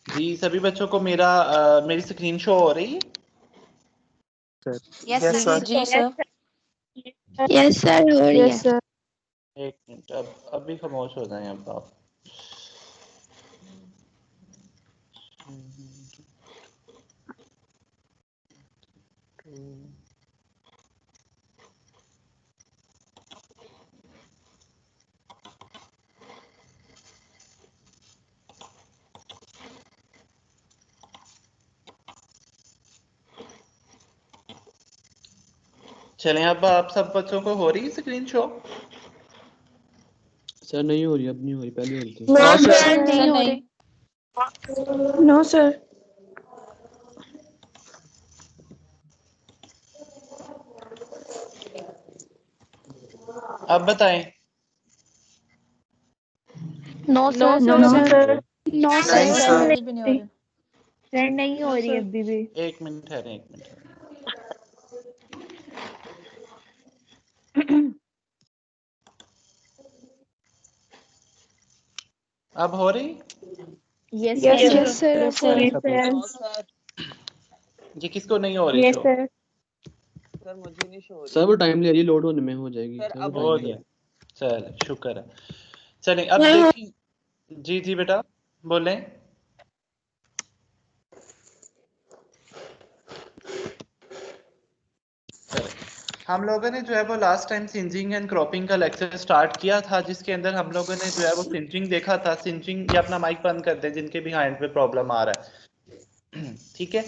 जी सभी बच्चों को मेरी स्क्रीन शो हो रही है? Yes Yes, sir. sir. जी सर। यस सर, हो रही है। Yes, sir. एक मिनट, अब भी खामोश हो जाएं अब आप। चलें, अब आप सब बच्चों को हो रही है स्क्रीन शो? सर नहीं हो रही, अब नहीं हो रही, पहले हो रही थी। No, sir sir. नहीं हो रही। No, sir. अब बताएं। No No, sir. sir. नहीं हो sir. रही। नो नहीं, सर, sir. बिल्कुल भी नहीं हो रही। सर नहीं हो रही अभी भी। एक मिनट ठहरें, एक मिनट ठहरें। अब हो रही? Yes Yes, sir. sir. Yes sir, Yes, sir. Yes, sir. जी किसको नहीं हो रही Yes, शो? sir. सर मुझे नहीं शो हो रही। सर वो टाइम ले रही, लोड होने में हो जाएगी। सर, सर अब वो हो टाइम ले जाए, चल शुक्र है। चलें अब देखिए। जी जी बेटा बोलें। चलें, हम लोगों ने जो है वो लास्ट टाइम सिंजिंग एंड क्रॉपिंग का लेक्चर स्टार्ट किया था, जिसके अंदर हम लोगों ने जो है वो सिंजिंग देखा था। सिंजिंग, ये अपना माइक बंद कर दें जिनके भी हैंड पे प्रॉब्लम आ रहा है। ठीक है,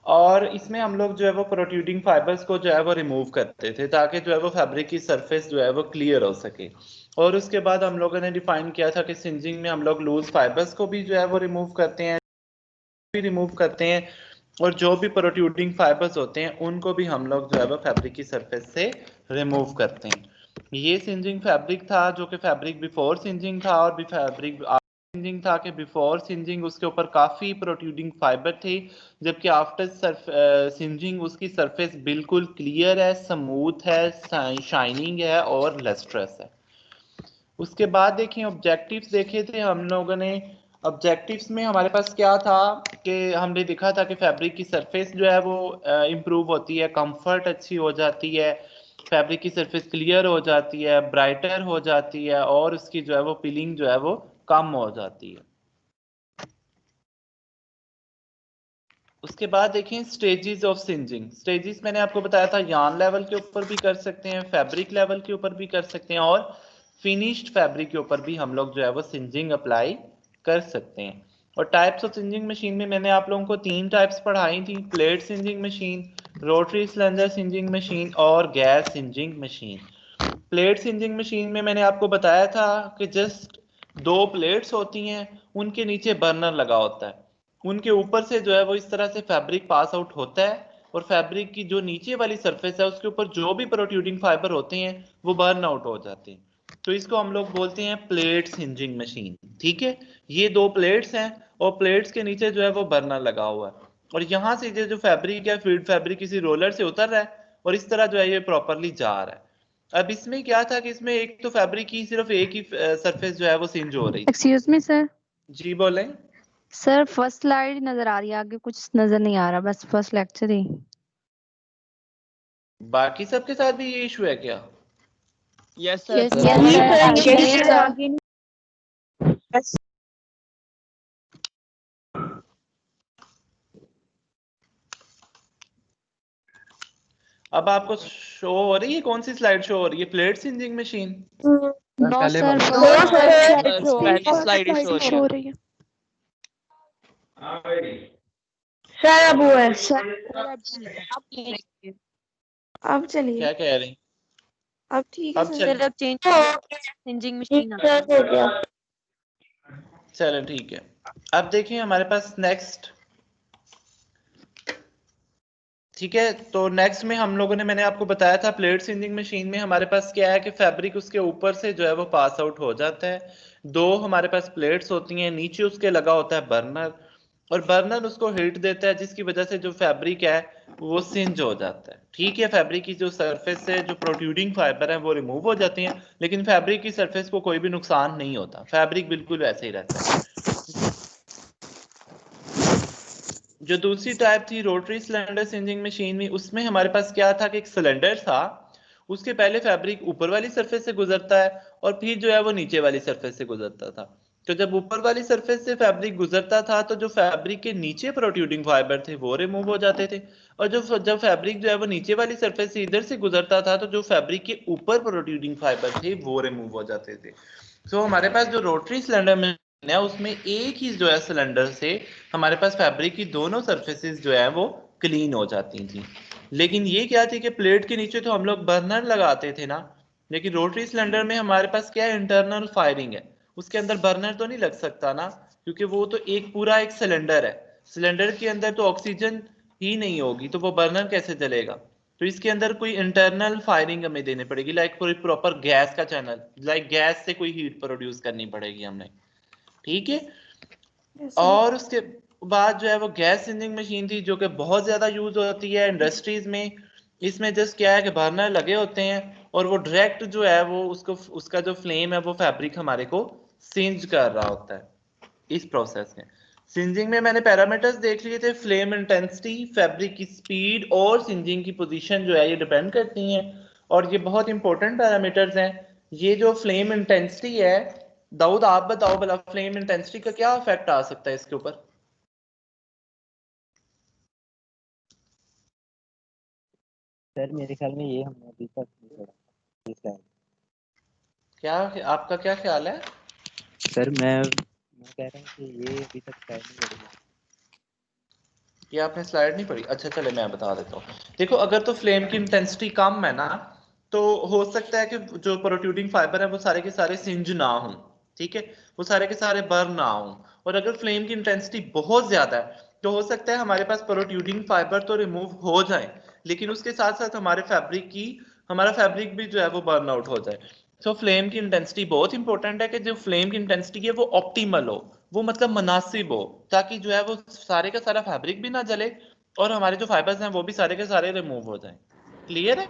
और इसमें हम लोग जो है वो प्रोट्रूडिंग फाइबर्स को जो है वो रिमूव करते थे ताकि जो है वो फैब्रिक की सरफेस जो है वो क्लियर हो सके। और उसके बाद हम लोगों ने डिफाइन किया था कि सिंजिंग में हम लोग लूज फाइबर्स को भी जो है वो रिमूव करते हैं, और जो भी प्रोट्रूडिंग फाइबर्स होते हैं उनको भी हम लोग जो है वो फैब्रिक की सरफेस से रिमूव करते हैं। ये सिंजिंग फैब्रिक था, जो कि फैब्रिक बिफोर सिंजिंग था, और भी फैब्रिक सिंजिंग था कि बिफोर सिंजिंग उसके ऊपर काफ़ी प्रोट्रूडिंग फाइबर थे, जबकि आफ्टर सिंजिंग उसकी सरफेस बिल्कुल क्लियर है, स्मूथ है, शाइनिंग है और लस्ट्रस है। उसके बाद देखें ऑब्जेक्टिव्स देखे थे हम लोगों ने। ऑब्जेक्टिव्स में हमारे पास क्या था कि हमने देखा था कि फैब्रिक की सरफेस जो है वो इम्प्रूव होती है, कंफर्ट अच्छी हो जाती है, फैब्रिक की सरफेस क्लियर हो जाती है, ब्राइटर हो जाती है, और उसकी जो है वो पिलिंग जो है वो कम हो जाती है। उसके बाद देखें स्टेजेस ऑफ सिंजिंग। स्टेजेस मैंने आपको बताया था, यार्न लेवल के ऊपर भी कर सकते हैं, फैब्रिक लेवल के ऊपर भी कर सकते हैं, और फिनिश्ड फैब्रिक के ऊपर भी हम लोग जो है वो सिंजिंग अप्लाई कर सकते हैं। और टाइप्स ऑफ सिंजिंग मशीन में मैंने आप लोगों को 3 टाइप्स पढ़ाई थी: plate singeing machine, rotary cylinder singeing machine और gas singeing machine. Plate singeing machine में मैंने आपको बताया था कि जस्ट 2 प्लेट्स होती हैं, उनके नीचे बर्नर लगा होता है, उनके ऊपर से जो है वो इस तरह से फैब्रिक पास आउट होता है, और फैब्रिक की जो नीचे वाली सरफेस है उसके ऊपर जो भी प्रोट्रूडिंग फाइबर होते हैं वो बर्न आउट हो जाते हैं। तो इसको हम लोग बोलते हैं प्लेट सिंजिंग मशीन। ठीक है, ये 2 प्लेट्स हैं और प्लेट्स के नीचे जो है वो बर्नर लगा हुआ है, और यहाँ से जो फैब्रिक है, फीड फैब्रिक किसी रोलर से उतर रहा है और इस तरह जो है ये प्रॉपरली जा रहा है। अब इसमें क्या था कि इसमें एक तो फैब्रिक की सिर्फ एक ही सरफेस जो है वो सिंज हो रही थी। Excuse me sir. जी बोलें। सर फर्स्ट स्लाइड नजर आ रही है, आगे कुछ नजर नहीं आ रहा, बस फर्स्ट लेक्चर ही। बाकी सबके साथ भी ये इशू है क्या? Yes sir. Yes Yes, sir. sir. Yes, sir. Yes. अब आपको शो हो रही है, कौन सी स्लाइड शो हो रही है? Plate singeing machine? नो पहले सर, वाली। No, sir. बस पहली स्लाइड ही शो शो हो रही है। Sir, अब वो है। अब चलिए। क्या कह रही? अब ठीक है अब सर। चल चेंज सिंजिंग ठीक मशीन सर, हो गया। चलो ठीक है। अब देखिए हमारे पास नेक्स्ट, ठीक है, तो नेक्स्ट में हम लोगों ने, मैंने आपको बताया था प्लेट सिंजिंग मशीन में हमारे पास क्या है कि फैब्रिक उसके ऊपर से जो है वो पास आउट हो जाता है। 2 हमारे पास प्लेट्स होती हैं, नीचे उसके लगा होता है बर्नर, और बर्नर उसको हीट देता है जिसकी वजह से जो फैब्रिक है वो सिंज हो जाता है। ठीक है, फैब्रिक की जो सरफेस से जो प्रोट्रूडिंग फाइबर है वो रिमूव हो जाते हैं, लेकिन फैब्रिक की सरफेस को कोई भी नुकसान नहीं होता, फैब्रिक बिल्कुल वैसे ही रहता है। जो दूसरी टाइप थी रोटरी सिलेंडर सिंजिंग मशीन में, उसमें हमारे पास क्या था कि एक सिलेंडर था, उसके पहले फैब्रिक ऊपर वाली सरफेस से गुजरता है और फिर जो है वो नीचे वाली सरफेस से गुजरता था। तो जब ऊपर वाली सरफेस से फैब्रिक गुजरता था तो जो फैब्रिक के नीचे प्रोट्रूडिंग फाइबर थे वो रिमूव हो जाते थे, और जब फैब्रिक जो है वो नीचे वाली सरफेस से इधर से गुजरता था तो जो फैब्रिक के ऊपर प्रोट्रूडिंग फाइबर थे वो रिमूव हो जाते थे। तो हमारे पास जो रोटरी सिलेंडर में है उसमें एक ही जो है सिलेंडर से हमारे पास फैब्रिक की दोनों सरफेसेस जो है वो क्लीन हो जाती थी। लेकिन ये क्या थी कि प्लेट के नीचे तो हम लोग बर्नर लगाते थे ना, लेकिन रोटरी सिलेंडर में हमारे पास क्या है, इंटरनल फायरिंग है, उसके अंदर बर्नर तो नहीं लग सकता ना, क्योंकि वो तो एक सिलेंडर है, सिलेंडर के अंदर तो ऑक्सीजन ही नहीं होगी तो वो बर्नर कैसे चलेगा। तो इसके अंदर कोई इंटरनल फायरिंग हमें देनी पड़ेगी, लाइक कोई प्रॉपर गैस का चैनल, लाइक गैस से कोई हीट प्रोड्यूस करनी पड़ेगी हमने, ठीक है। Yes, sir. और उसके बाद जो है वो गैस सिंजिंग मशीन थी जो कि बहुत ज्यादा यूज होती है इंडस्ट्रीज में। इसमें जस्ट क्या है कि बर्नर लगे होते हैं और वो डायरेक्ट जो है वो उसका जो फ्लेम है वो फैब्रिक हमारे को सिंज कर रहा होता है। इस प्रोसेस में सिंजिंग में मैंने पैरामीटर्स देख लिए थे, फ्लेम इंटेंसिटी, फैब्रिक की स्पीड और सिंजिंग की पोजीशन जो है ये डिपेंड करती हैं, और ये बहुत इंपॉर्टेंट पैरामीटर्स हैं। ये जो फ्लेम इंटेंसिटी है, दाऊद आप बताओ भला फ्लेम इंटेंसिटी का क्या इफेक्ट आ सकता है इसके ऊपर। सर मेरे ख्याल में ये हमने अभी तक नहीं पढ़ा ये शायद। क्या आपका क्या ख्याल है? सर मैं कह रहा हूँ कि ये अभी तक शायद नहीं पढ़ी। ये आपने स्लाइड नहीं पढ़ी? अच्छा चले मैं बता देता हूँ। देखो अगर तो फ्लेम की इंटेंसिटी कम है ना तो हो सकता है कि जो प्रोट्रूडिंग फाइबर है वो सारे के सारे सिंज ना हो, ठीक है, वो सारे के सारे बर्न ना हो। और अगर फ्लेम की इंटेंसिटी बहुत ज्यादा है तो हो सकता है हमारे पास प्रोट्रूडिंग फाइबर तो रिमूव हो जाए लेकिन उसके साथ साथ हमारा फैब्रिक भी जो है वो बर्न आउट हो जाए। तो फ्लेम की इंटेंसिटी बहुत इंपॉर्टेंट है कि जो फ्लेम की इंटेंसिटी है वो ऑप्टिमल हो, वो मतलब मुनासिब हो, ताकि जो है वो सारे का सारा फैब्रिक भी ना जले और हमारे जो फाइबर्स हैं वो भी सारे के सारे रिमूव हो जाएं। क्लियर है?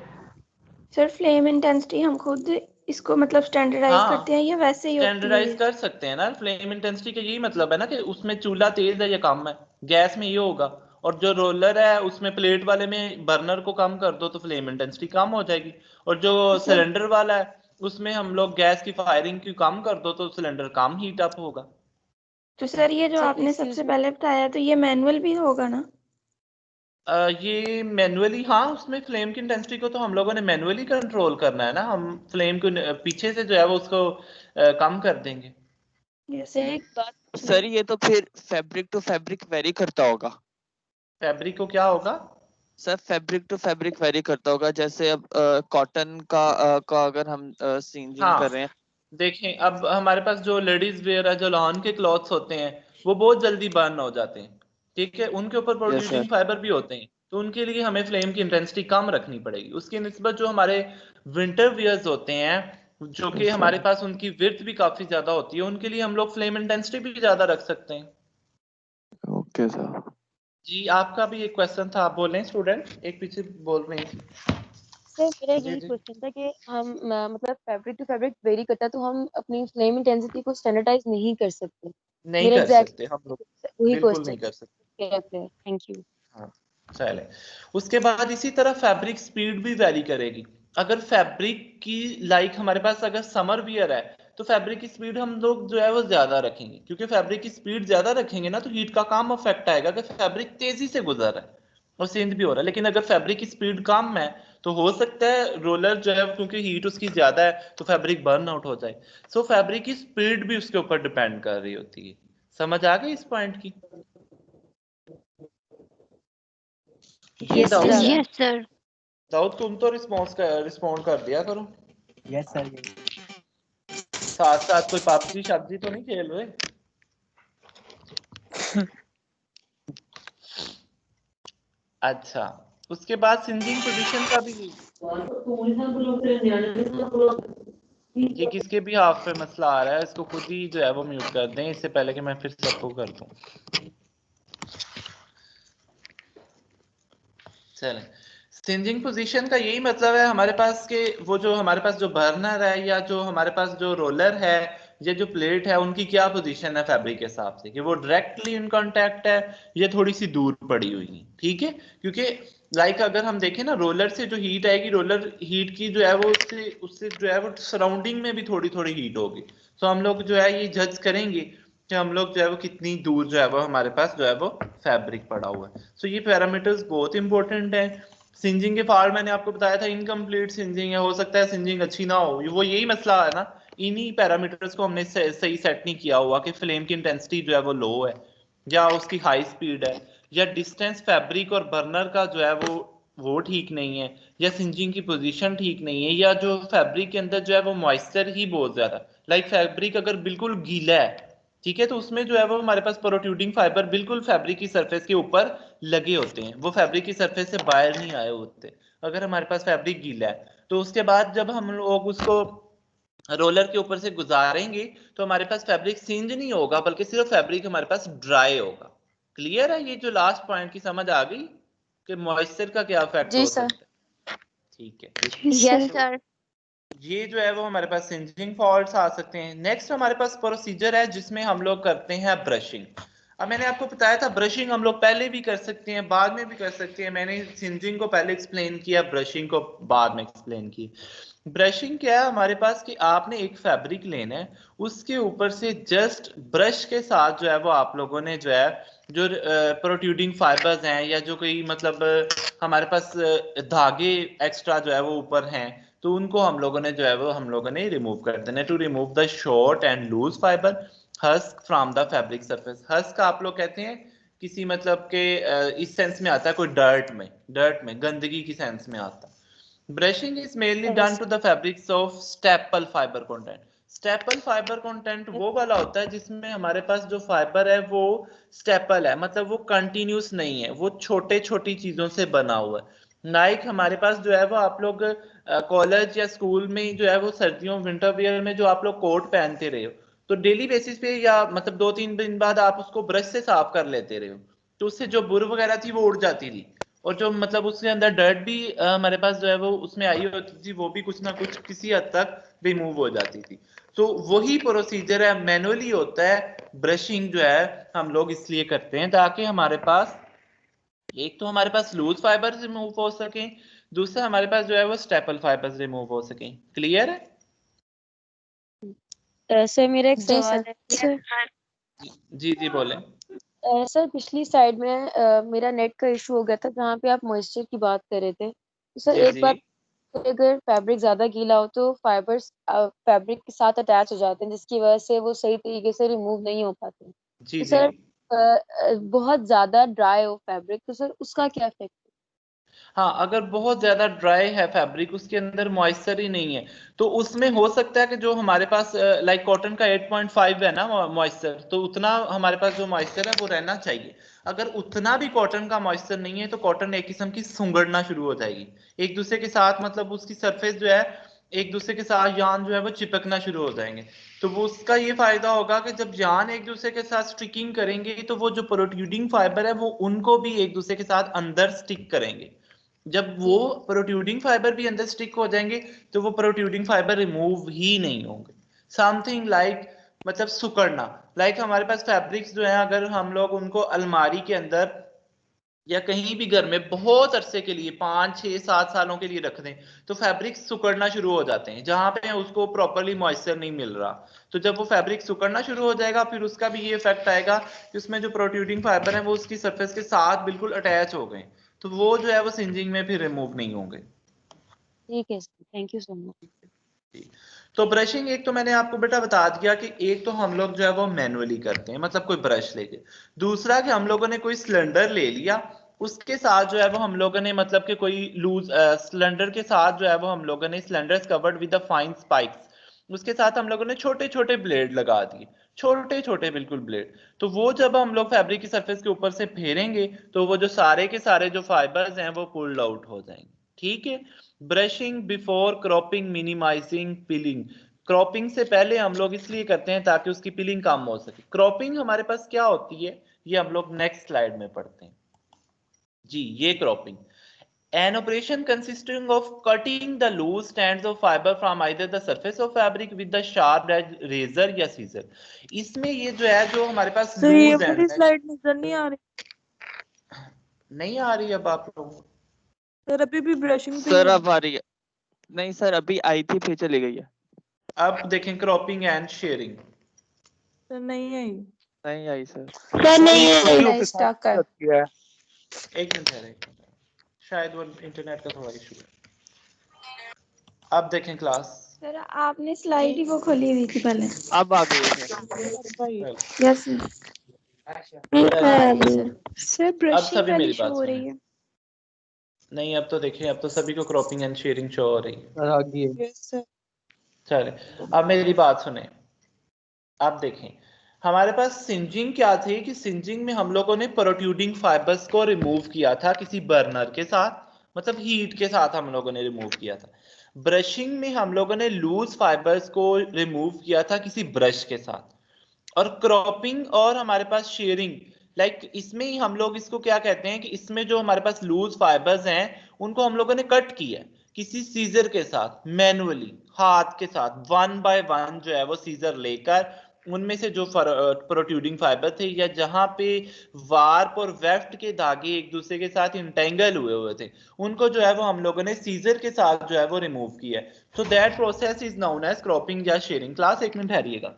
सर फ्लेम इंटेंसिटी हम खुद इसको मतलब स्टैंडर्डाइज हाँ, करते हैं या वैसे ही होती है स्टैंडर्डाइज ये? कर सकते हैं ना। फ्लेम इंटेंसिटी का यही मतलब है ना कि उसमें चूल्हा तेज है या कम है, गैस में ये होगा। और जो रोलर है उसमें प्लेट वाले में बर्नर को कम कर दो तो फ्लेम इंटेंसिटी कम हो जाएगी, और जो सर सिलेंडर वाला है उसमें हम लोग गैस की फायरिंग की कम कर दो तो सिलेंडर कम हीट अप होगा। तो सर ये जो सर आपने एक्सक्यूज सबसे मी, पहले बताया तो ये मैनुअल भी होगा ना? ये मैनुअली, हाँ, उसमें फ्लेम की इंटेंसिटी को तो हम लोगों ने मैनुअली कंट्रोल करना है ना, हम फ्लेम को पीछे से जो है वो उसको कम कर देंगे। Yes sir sir. एक बात सर ये तो फिर फैब्रिक टू फैब्रिक वेरी करता होगा। फैब्रिक को क्या होगा? Sir fabric to fabric vary करता होगा, जैसे अब कॉटन का अगर हम सींजिंग कर हाँ रहे हैं। देखें, अब हमारे पास जो लेडीज वेयर है, जो लॉन के क्लॉथ्स होते हैं वो बहुत जल्दी बर्न हो जाते हैं, ठीक है, उनके ऊपर यस प्रोड्यूसिंग सर। फाइबर भी होते हैं, तो उनके लिए हमें फ्लेम की इंटेंसिटी कम रखनी पड़ेगी। उसकी निस्बत जो हमारे विंटर वियर्स होते हैं जो कि यस हमारे सर। पास उनकी विड्थ भी काफी ज्यादा होती है, उनके लिए हम लोग फ्लेम इंटेंसिटी भी ज्यादा रख सकते हैं। Okay sir. जी आपका भी एक क्वेश्चन था, आप बोल रहे हैं स्टूडेंट, एक पीछे बोल रहे हैं। सर मेरा जी यही जी। क्वेश्चन था कि हम मतलब फैब्रिक टू फैब्रिक वेरी करता है तो हम अपनी फ्लेम इंटेंसिटी को स्टैंडर्डाइज नहीं कर सकते। नहीं मेरा कर एग्जैक्ट सकते हम लोग, वही बिल्कुल क्वेश्चन नहीं कर सकते। है। Thank you. हाँ चले। उसके बाद इसी तरह फैब्रिक स्पीड भी वैरी करेगी। अगर फैब्रिक की लाइक हमारे पास अगर समर वियर है तो फैब्रिक की स्पीड हम लोग जो है वो ज्यादा रखेंगे, क्योंकि फैब्रिक की स्पीड ज्यादा रखेंगे ना तो हीट का काम अफेक्ट आएगा कि फैब्रिक तेजी से गुजर रहा है और सिंध भी हो रहा है। लेकिन अगर फैब्रिक की स्पीड कम है तो हो सकता है रोलर जो है क्योंकि हीट उसकी ज्यादा है तो फैब्रिक बर्न आउट हो जाए। सो फैब्रिक की स्पीड भी उसके ऊपर डिपेंड कर रही होती है। समझ आ गई इस पॉइंट की? जी yes Dawood, sir. Yes sir. Dawood तुम तो रिस्पॉन्ड कर दिया करो, यस सर ये साथ साथ कोई पबजी शब्जी तो नहीं खेल रहे? अच्छा, उसके बाद सिंजिंग पोजीशन का भी ये किसके भी हाफ पे मसला आ रहा है, इसको खुद ही जो है वो म्यूट कर दें इससे पहले कि मैं फिर सबको कर दूं। चलें, सिंजिंग पोजीशन का यही मतलब है हमारे पास के वो जो हमारे पास जो बर्नर है या जो हमारे पास जो रोलर है ये जो प्लेट है उनकी क्या पोजीशन है फैब्रिक के हिसाब से, कि वो डायरेक्टली इन कांटेक्ट है या थोड़ी सी दूर पड़ी हुई है, ठीक है। क्योंकि लाइक अगर हम देखें ना, रोलर से जो हीट आएगी, रोलर हीट की जो है वो उससे जो है वो सराउंडिंग में भी थोड़ी थोड़ी हीट होगी। तो हम लोग जो है ये जज करेंगे कि हम लोग जो है वो कितनी दूर जो है वो हमारे पास जो है वो फैब्रिक पड़ा हुआ है। सो ये पैरामीटर्स बहुत इंपॉर्टेंट है। सिंजिंग के फार मैंने आपको बताया था इनकम्प्लीट सिंजिंग है, हो सकता है सिंजिंग अच्छी ना हो, वो यही मसला है ना, इन्हीं पैरामीटर्स को हमने सही सेट नहीं किया हुआ कि फ्लेम की इंटेंसिटी जो है वो लो है या उसकी हाई स्पीड है, या डिस्टेंस फैब्रिक और बर्नर का जो है वो ठीक नहीं है, या सिंजिंग की पोजीशन ठीक नहीं है, या जो फैब्रिक के अंदर जो है वो मॉइस्चर ही बहुत ज्यादा, लाइक फैब्रिक अगर बिल्कुल गीला है, ठीक है, तो उसमें जो है वो हमारे पास प्रोट्रूडिंग फाइबर बिल्कुल फैब्रिक की सरफेस के ऊपर लगे होते हैं, वो फैब्रिक की सरफेस से बाहर नहीं आए होते अगर हमारे पास फैब्रिक गीला है। तो उसके बाद जब हम लोग उसको रोलर के ऊपर से गुजारेंगे तो हमारे पास फैब्रिक सिंज नहीं होगा, बल्कि सिर्फ फैब्रिक हमारे पास ड्राई होगा। क्लियर है? ये जो लास्ट पॉइंट की समझ आ गई कि मॉइस्चर का क्या इफेक्ट जी हो सर। सकता है, ठीक है। Yes sir. ये जो है वो हमारे पास सिंजिंग फॉल्ट्स आ सकते हैं। नेक्स्ट हमारे पास प्रोसीजर है जिसमें हम लोग करते हैं ब्रशिंग। अब मैंने आपको बताया था ब्रशिंग हम लोग पहले भी कर सकते हैं, बाद में भी कर सकते हैं। मैंने सिंजिंग को पहले एक्सप्लेन किया, ब्रशिंग को बाद में एक्सप्लेन की। ब्रशिंग क्या है हमारे पास, कि आपने एक फैब्रिक लेना है, उसके ऊपर से जस्ट ब्रश के साथ जो है वो आप लोगों ने जो है जो प्रोट्रूडिंग फाइबर्स हैं या जो कोई मतलब हमारे पास धागे एक्स्ट्रा जो है वो ऊपर हैं, तो उनको हम लोगों ने जो है वो हम लोगों ने रिमूव कर देना है। To remove the short and loose fibre husk from the fabric surface. Husk आप लोग कहते हैं किसी मतलब के इस सेंस में आता है, कोई डर्ट में गंदगी की सेंस में आता है। Brushing is mainly done to the fabrics of staple fibre content. Staple fibre content वो वाला होता है जिसमें हमारे पास जो फाइबर है वो स्टेपल है, मतलब वो कंटिन्यूस नहीं है, वो छोटे छोटी चीजों से बना हुआ है। लाइक हमारे पास जो है वो आप लोग कॉलेज या स्कूल में जो है वो सर्दियों विंटर वियर में जो आप लोग कोट पहनते रहे हो, तो डेली बेसिस पे या मतलब 2-3 दिन बाद आप उसको ब्रश से साफ कर लेते रहे हो, तो उससे जो बुर वगैरह थी वो उड़ जाती थी, और जो मतलब उसके अंदर डर्ट भी हमारे पास जो है वो उसमें आई होती थी, वो भी कुछ ना कुछ किसी हद तक रिमूव हो जाती थी। तो वही प्रोसीजर है, मैनुअली होता है ब्रशिंग जो है हम लोग इसलिए करते हैं ताकि हमारे पास एक तो हमारे पास लूज फाइबर्स रिमूव हो सके, दूसरा हमारे पास जो है वो स्टेपल फाइबर्स रिमूव हो सके। क्लियर है? सर मेरा एक जी सवाल सर। है। जी जी बोले। सर पिछली साइड में मेरा नेट का इशू हो गया था जहाँ पे आप मॉइस्चर की बात कर रहे थे, तो सर जी एक जी बात, अगर फैब्रिक ज्यादा गीला हो तो फाइबर्स फैब्रिक के साथ अटैच हो जाते हैं जिसकी वजह से वो सही तरीके से रिमूव नहीं हो पाते। जी तो जी सर बहुत ज्यादा ड्राई हो फैब्रिक तो सर उसका क्या इफेक्ट? हाँ, अगर बहुत ज्यादा ड्राई है फैब्रिक, उसके अंदर मॉइस्चर ही नहीं है, तो उसमें हो सकता है कि जो हमारे पास लाइक कॉटन का 8.5 है ना मॉइस्चर, तो उतना हमारे पास जो मॉइस्चर है वो रहना चाहिए। अगर उतना भी कॉटन का मॉइस्चर नहीं है तो कॉटन एक किस्म की सुंगड़ना शुरू हो जाएगी एक दूसरे के साथ, मतलब उसकी सरफेस जो है एक दूसरे के साथ यान जो है वो चिपकना शुरू हो जाएंगे। तो वो उसका ये फायदा होगा कि जब यान एक दूसरे के साथ स्टिकिंग करेंगे तो वो जो प्रोट्रूडिंग फाइबर है वो उनको भी एक दूसरे के साथ अंदर स्टिक करेंगे। जब वो प्रोट्रूडिंग फाइबर भी अंदर स्टिक हो जाएंगे तो वो प्रोट्रूडिंग फाइबर रिमूव ही नहीं होंगे। समथिंग लाइक मतलब सुकड़ना, लाइक हमारे पास फैब्रिक्स जो है अगर हम लोग उनको अलमारी के अंदर या कहीं भी घर में बहुत अरसे के लिए 5-6-7 सालों के लिए रख दें तो फैब्रिक सुकड़ना शुरू हो जाते हैं जहां पे उसको प्रॉपरली मॉइस्चर नहीं मिल रहा। तो जब वो फैब्रिक सुकड़ना शुरू हो जाएगा फिर उसका भी ये इफेक्ट आएगा कि उसमें जो प्रोट्रूडिंग फाइबर है वो उसकी सरफेस के साथ बिल्कुल अटैच हो गए, तो वो जो है वो सिंजिंग में फिर रिमूव नहीं होंगे। ठीक है sir, thank you so much. तो ब्रशिंग एक तो मैंने आपको बेटा बता दिया कि एक तो हम लोग जो है वो मैनुअली करते हैं, मतलब कोई ब्रश लेके। दूसरा कि हम लोगों ने कोई सिलेंडर ले लिया, उसके साथ जो है वो हम लोगों ने मतलब कि कोई लूज सिलेंडर के साथ जो है वो हम लोगों ने cylinder covered with the fine spikes, उसके साथ हम लोगों ने छोटे छोटे ब्लेड लगा दिए, छोटे छोटे बिल्कुल ब्लेड। तो वो जब हम लोग फैब्रिक की सरफेस के ऊपर से फेरेंगे तो वो जो सारे के सारे जो फाइबर्स हैं वो पुल्ड आउट हो जाएंगे। ठीक है। Brushing before cropping minimizing pilling. Cropping से पहले हम लोग इसलिए करते हैं ताकि उसकी पिलिंग कम हो सके। क्रॉपिंग हमारे पास क्या होती है ये हम लोग नेक्स्ट स्लाइड में पढ़ते हैं। जी ये cropping An operation consisting of cutting the loose strands of fiber from either the surface of fabric with the sharp edge razor या scissor. इसमें ये जो है जो हमारे पास सर ये लूज वाली एंड है, स्लाइड नजर नहीं आ रही नहीं आ रही अब आप लोग? सर, अभी भी ब्रशिंग पे सर ही है। अब आ रही है? नहीं सर, अभी आई थी फिर चली गई है। अब देखें क्रॉपिंग एंड शेयरिंग। सर नहीं आई। नहीं आई सर। सर नहीं है नहीं स्टक है। एक मिनट है, शायद वो इंटरनेट का थोड़ा इशू है। अब देखें क्लास। सर आपने स्लाइड ही वो खोली हुई थी पहले। अब आ गई है। Yes sir. सर अब ब्रशिंग सभी वाली मेरी शो बात हो रही सुने। है। नहीं अब तो देखें, अब तो सभी को क्रॉपिंग एंड शेयरिंग शो हो रही है। सर आ गई है। Yes sir. चले अब मेरी बात सुने। अब देखें हमारे पास सिंजिंग क्या थी कि सिंजिंग में हम लोगों ने प्रोट्रूडिंग फाइबर्स को रिमूव किया था किसी बर्नर के साथ, मतलब हीट के साथ हम लोगों ने रिमूव किया था। ब्रशिंग में हम लोगों ने लूज फाइबर्स को रिमूव किया था किसी ब्रश के साथ। और क्रॉपिंग और हमारे पास शेयरिंग, लाइक इसमें ही हम लोग इसको क्या कहते हैं कि इसमें जो हमारे पास लूज फाइबर्स हैं उनको हम लोगों ने कट किया है किसी सीजर के साथ, मैनुअली हाथ के साथ, वन बाय वन जो है वो सीजर लेकर उनमें से जो प्रोट्रूडिंग फाइबर थे या जहां पे वार्प और वेफ्ट के धागे एक दूसरे के साथ इंटेंगल हुए हुए थे उनको जो है वो हम लोगों ने सीजर के साथ जो है वो रिमूव किया है। So that process is known as cropping या शेयरिंग। क्लास एक मिनट ठहरिएगा।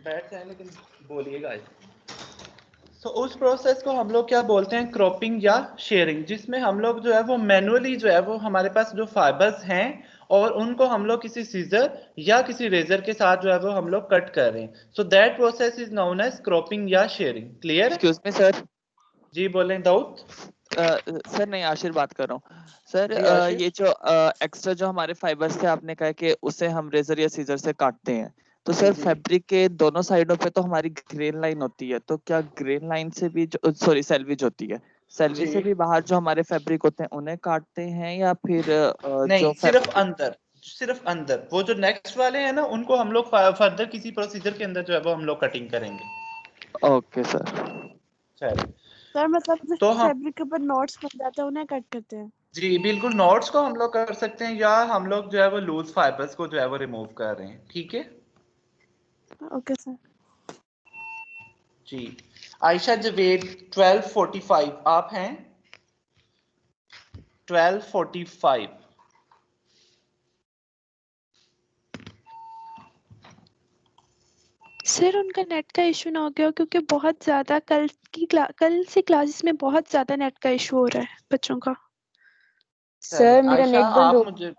बैठ जाए लेकिन बोलिएगा। तो उस प्रोसेस को हम लोग क्या बोलते हैं, क्रॉपिंग या शेयरिंग, जिसमें हम लोग जो है वो मैनुअली जो है वो हमारे पास जो फाइबर्स हैं और उनको हम लोग किसी सीजर या किसी रेजर के साथ जो है वो हम लोग कट कर रहे हैं। So that process is known as cropping या shearing. Clear? Excuse me sir. जी बोलें दाऊद। सर नहीं, आशिर बात कर रहा हूँ सर। जी आशिर। ये जो एक्स्ट्रा जो हमारे फाइबर्स थे आपने कहा कि उसे हम रेजर या सीजर से काटते हैं, तो सर फैब्रिक के दोनों साइडों पे तो हमारी ग्रेन लाइन होती है, तो क्या ग्रेन लाइन से भी सॉरी सेल्विज होती है, सेल्विज से भी बाहर जो हमारे फैब्रिक होते हैं उन्हें काटते हैं या फिर नहीं, जो सिर्फ अंदर, सिर्फ अंदर। वो जो नेक्स्ट वाले हैं ना उनको हम लोग फर्दर किसी प्रोसीजर के अंदर जो है वो हम लोग कटिंग करेंगे। Okay sir. चलिए सर मतलब जो तो हम फैब्रिक के ऊपर नॉट्स बन जाते हैं उन्हें कट करते हैं। जी बिल्कुल, नॉट्स को हम लोग कर सकते हैं या हम लोग जो है वो लूज फाइबर्स को जो है वो रिमूव कर रहे हैं। ठीक है ओके सर। जी। आयशा जवेद 1245 आप हैं? 1245। सर उनका नेट का इशू ना हो गया हो, क्योंकि बहुत ज्यादा कल से क्लासेस में बहुत ज्यादा नेट का इशू हो रहा है बच्चों का। सर मेरा आयशा नेट बंद आप हो। मुझे सर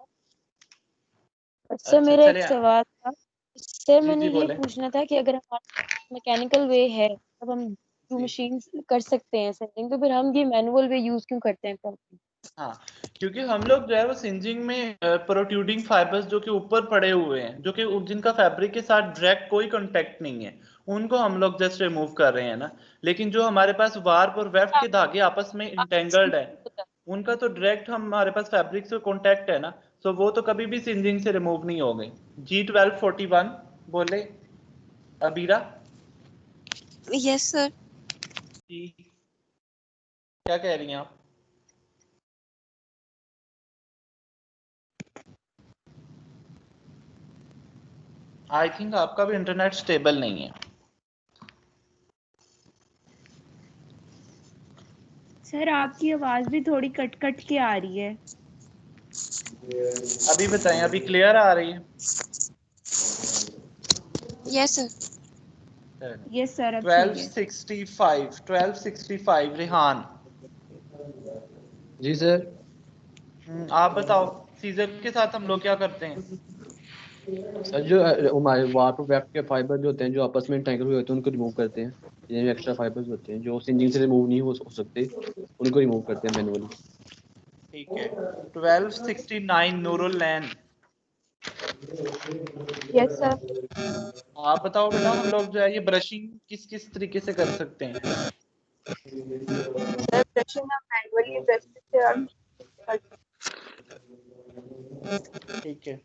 अच्छा मेरा एक चलिए। सवाल था। सर जी मैंने जी ये बोले। पूछना था कि अगर हमारा मैकेनिकल वे है तब हम थ्रू मशीन कर सकते हैं सेटिंग, तो फिर हम ये मैनुअल वे यूज क्यों करते हैं properly? हाँ, क्योंकि हम लोग जो है वो सिंजिंग में प्रोट्रूडिंग फाइबर्स जो कि ऊपर पड़े हुए हैं, जो कि जिनका फैब्रिक के साथ डायरेक्ट कोई कांटेक्ट नहीं है, उनको हम लोग जस्ट रिमूव कर रहे हैं ना। लेकिन जो हमारे पास वार्प और वेफ्ट के धागे आपस में इंटेंगल्ड है उनका तो डायरेक्ट हमारे पास फैब्रिक से कांटेक्ट है ना, तो वो तो कभी भी सिंजिंग से रिमूव नहीं होंगे। G1241 बोले अबीरा। Yes sir. जी क्या कह रही हैं आप? आई थिंक आपका भी इंटरनेट स्टेबल नहीं है। सर आपकी आवाज भी थोड़ी कट कट के आ रही है। अभी बताएं, अभी क्लियर आ रही है? Yes sir. यस सर अब ठीक है। 1265 रेहान। जी सर। आप बताओ, सीजर के साथ हम लोग क्या करते हैं? सर जो हमारे वाटर वेफ्ट के फाइबर जो होते हैं जो आपस में टैंकर हुए होते हैं उनको रिमूव करते हैं। जिनमें एक्स्ट्रा फाइबर्स होते हैं जो सिंजिंग से रिमूव नहीं हो सकते उनको रिमूव करते हैं मैनुअली। ठीक है। 1269 नूरुल लैन। Yes sir. आप बताओ बेटा, हम लोग जो है ये ब्रशिंग किस किस तरीके से कर सकते हैं? सर ब्रशिंग हम मैनुअली ब्रश से और ठीक है।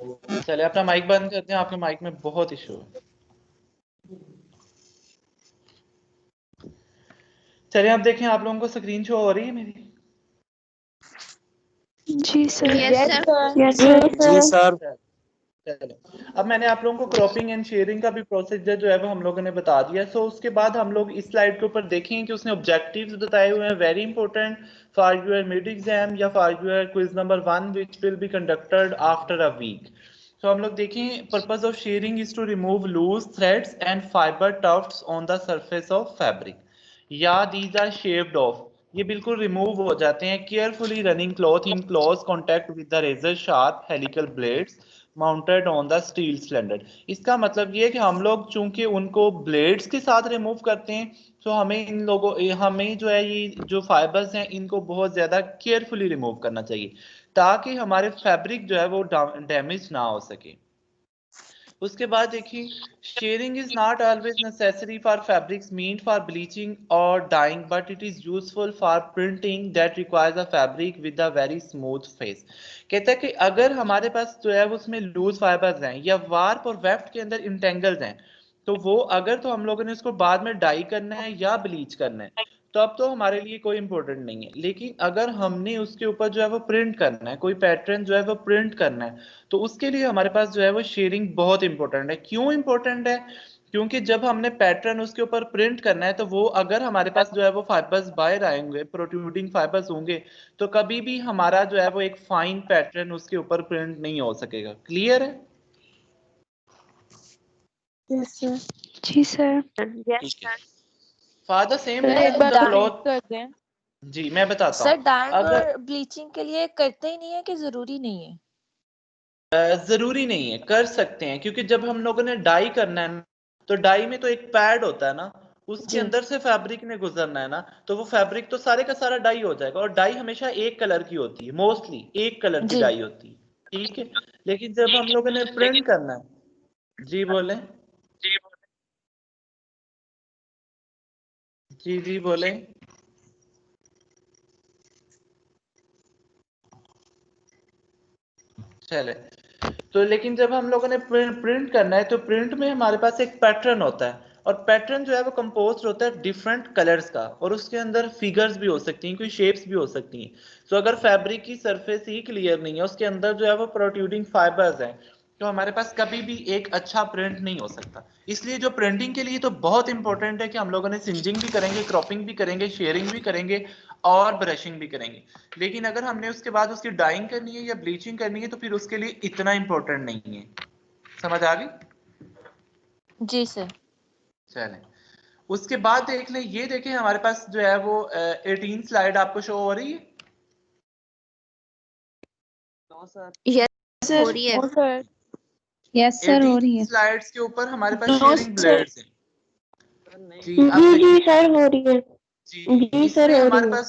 चलिए अपना माइक बंद करते हैं, आपके माइक में बहुत इशू है। चलिए आप देखें, आप लोगों को स्क्रीन शो हो रही है मेरी? जी sir. Yes, sir. Yes sir. जी सर। चलो, अब मैंने आप लोगों को क्रॉपिंग एंड शेयरिंग का भी प्रोसीजर जो है वो हम लोगों ने बता दिया। सो उसके बाद हम लोग इस स्लाइड के ऊपर देखेंगे कि उसने ऑब्जेक्टिव्स बताए हुए हैं, very important for your mid exam या for your quiz number 1 which will be conducted after a week. तो हम लोग देखें, purpose of shearing is to remove loose threads and fibre tufts on the surface of fabric, या these are shaved off, ये बिल्कुल remove हो जाते हैं। Carefully running cloth in close contact with the razor sharp helical blades mounted on the steel cylinder. इसका मतलब ये है कि हम लोग चूंकि उनको ब्लेड्स के साथ रिमूव करते हैं, तो हमें जो है ये जो फाइबर्स हैं इनको बहुत ज्यादा केयरफुली रिमूव करना चाहिए, ताकि हमारे फैब्रिक जो है वो डैमेज ना हो सके। उसके बाद देखिए, shearing is not always necessary for fabrics meant for bleaching और dyeing, but it is useful for printing that requires a fabric with a very smooth face. कहता है कि अगर हमारे पास जो है उसमें लूज फाइबर्स हैं या वार्प और वेफ्ट के अंदर इंटेंगल्स हैं, तो वो अगर तो हम लोगों ने उसको बाद में डाई करना है या ब्लीच करना है, तो अब तो हमारे लिए कोई इंपॉर्टेंट नहीं है। लेकिन अगर हमने उसके ऊपर जो है वो प्रिंट करना है, कोई पैटर्न जो है वो प्रिंट करना है, तो उसके लिए हमारे पास जो है वो शेयरिंग बहुत इंपॉर्टेंट है। क्यों इंपॉर्टेंट है? क्योंकि जब हमने पैटर्न उसके ऊपर प्रिंट करना है, तो वो अगर हमारे पास जो है वो फाइबर्स बाहर आएंगे, प्रोट्रूडिंग फाइबर्स होंगे, तो कभी भी हमारा जो है वो एक फाइन पैटर्न उसके ऊपर प्रिंट नहीं हो सकेगा। क्लियर है? Yes, sir. जी sir. Yes, sir. For the same sir एक रीजन बात द repeat क्लॉथ, कर दें। जी मैं बताता सर हूँ। डाइंग अगर और ब्लीचिंग के लिए करते ही नहीं है कि जरूरी नहीं है? जरूरी नहीं है, कर सकते हैं, क्योंकि जब हम लोगों ने डाई करना है ना, तो डाई में तो एक पैड होता है ना, उसके जी। अंदर से फैब्रिक ने गुजरना है ना, तो वो फैब्रिक तो सारे का सारा डाई हो जाएगा। और डाई हमेशा एक कलर की होती है, मोस्टली एक कलर की जी। डाई होती है, ठीक है। लेकिन जब हम लोगों ने प्रिंट करना है, जी बोले, जी बोले, चले। तो लेकिन जब हम लोगों ने प्रिंट करना है, तो प्रिंट में हमारे पास एक पैटर्न होता है, और पैटर्न जो है वो कंपोज होता है डिफरेंट कलर्स का, और उसके अंदर फिगर्स भी हो सकती हैं, कोई शेप्स भी हो सकती हैं। तो अगर फैब्रिक की सरफेस ही क्लियर नहीं है, उसके अंदर जो है वो प्रोट्रूडिंग फाइबर्स हैं, तो हमारे पास कभी भी एक अच्छा प्रिंट नहीं हो सकता। इसलिए जो प्रिंटिंग के लिए तो बहुत इंपॉर्टेंट है कि हम लोगों ने सिंजिंग भी करेंगे, क्रॉपिंग भी करेंगे, शेयरिंग भी करेंगे और ब्रशिंग भी करेंगे। लेकिन अगर हमने उसके बाद उसकी डाइंग करनी है या ब्लीचिंग करनी है, तो फिर उसके लिए इतना इंपॉर्टेंट नहीं है। समझ आ गई? जी सर। चलें, उसके बाद देख लें, ये देखें हमारे पास जो है वो 18 स्लाइड आपको शो हो रही है। तो सर Yes, हो sir. रही है। No, sir. यस सर हो रही 18 है। स्लाइड्स के ऊपर हमारे पास No, शेयरिंग sir. ब्लेड्स हैं। जी अब जी देखिए, सर हो रही है। जी जी सर हो रही है।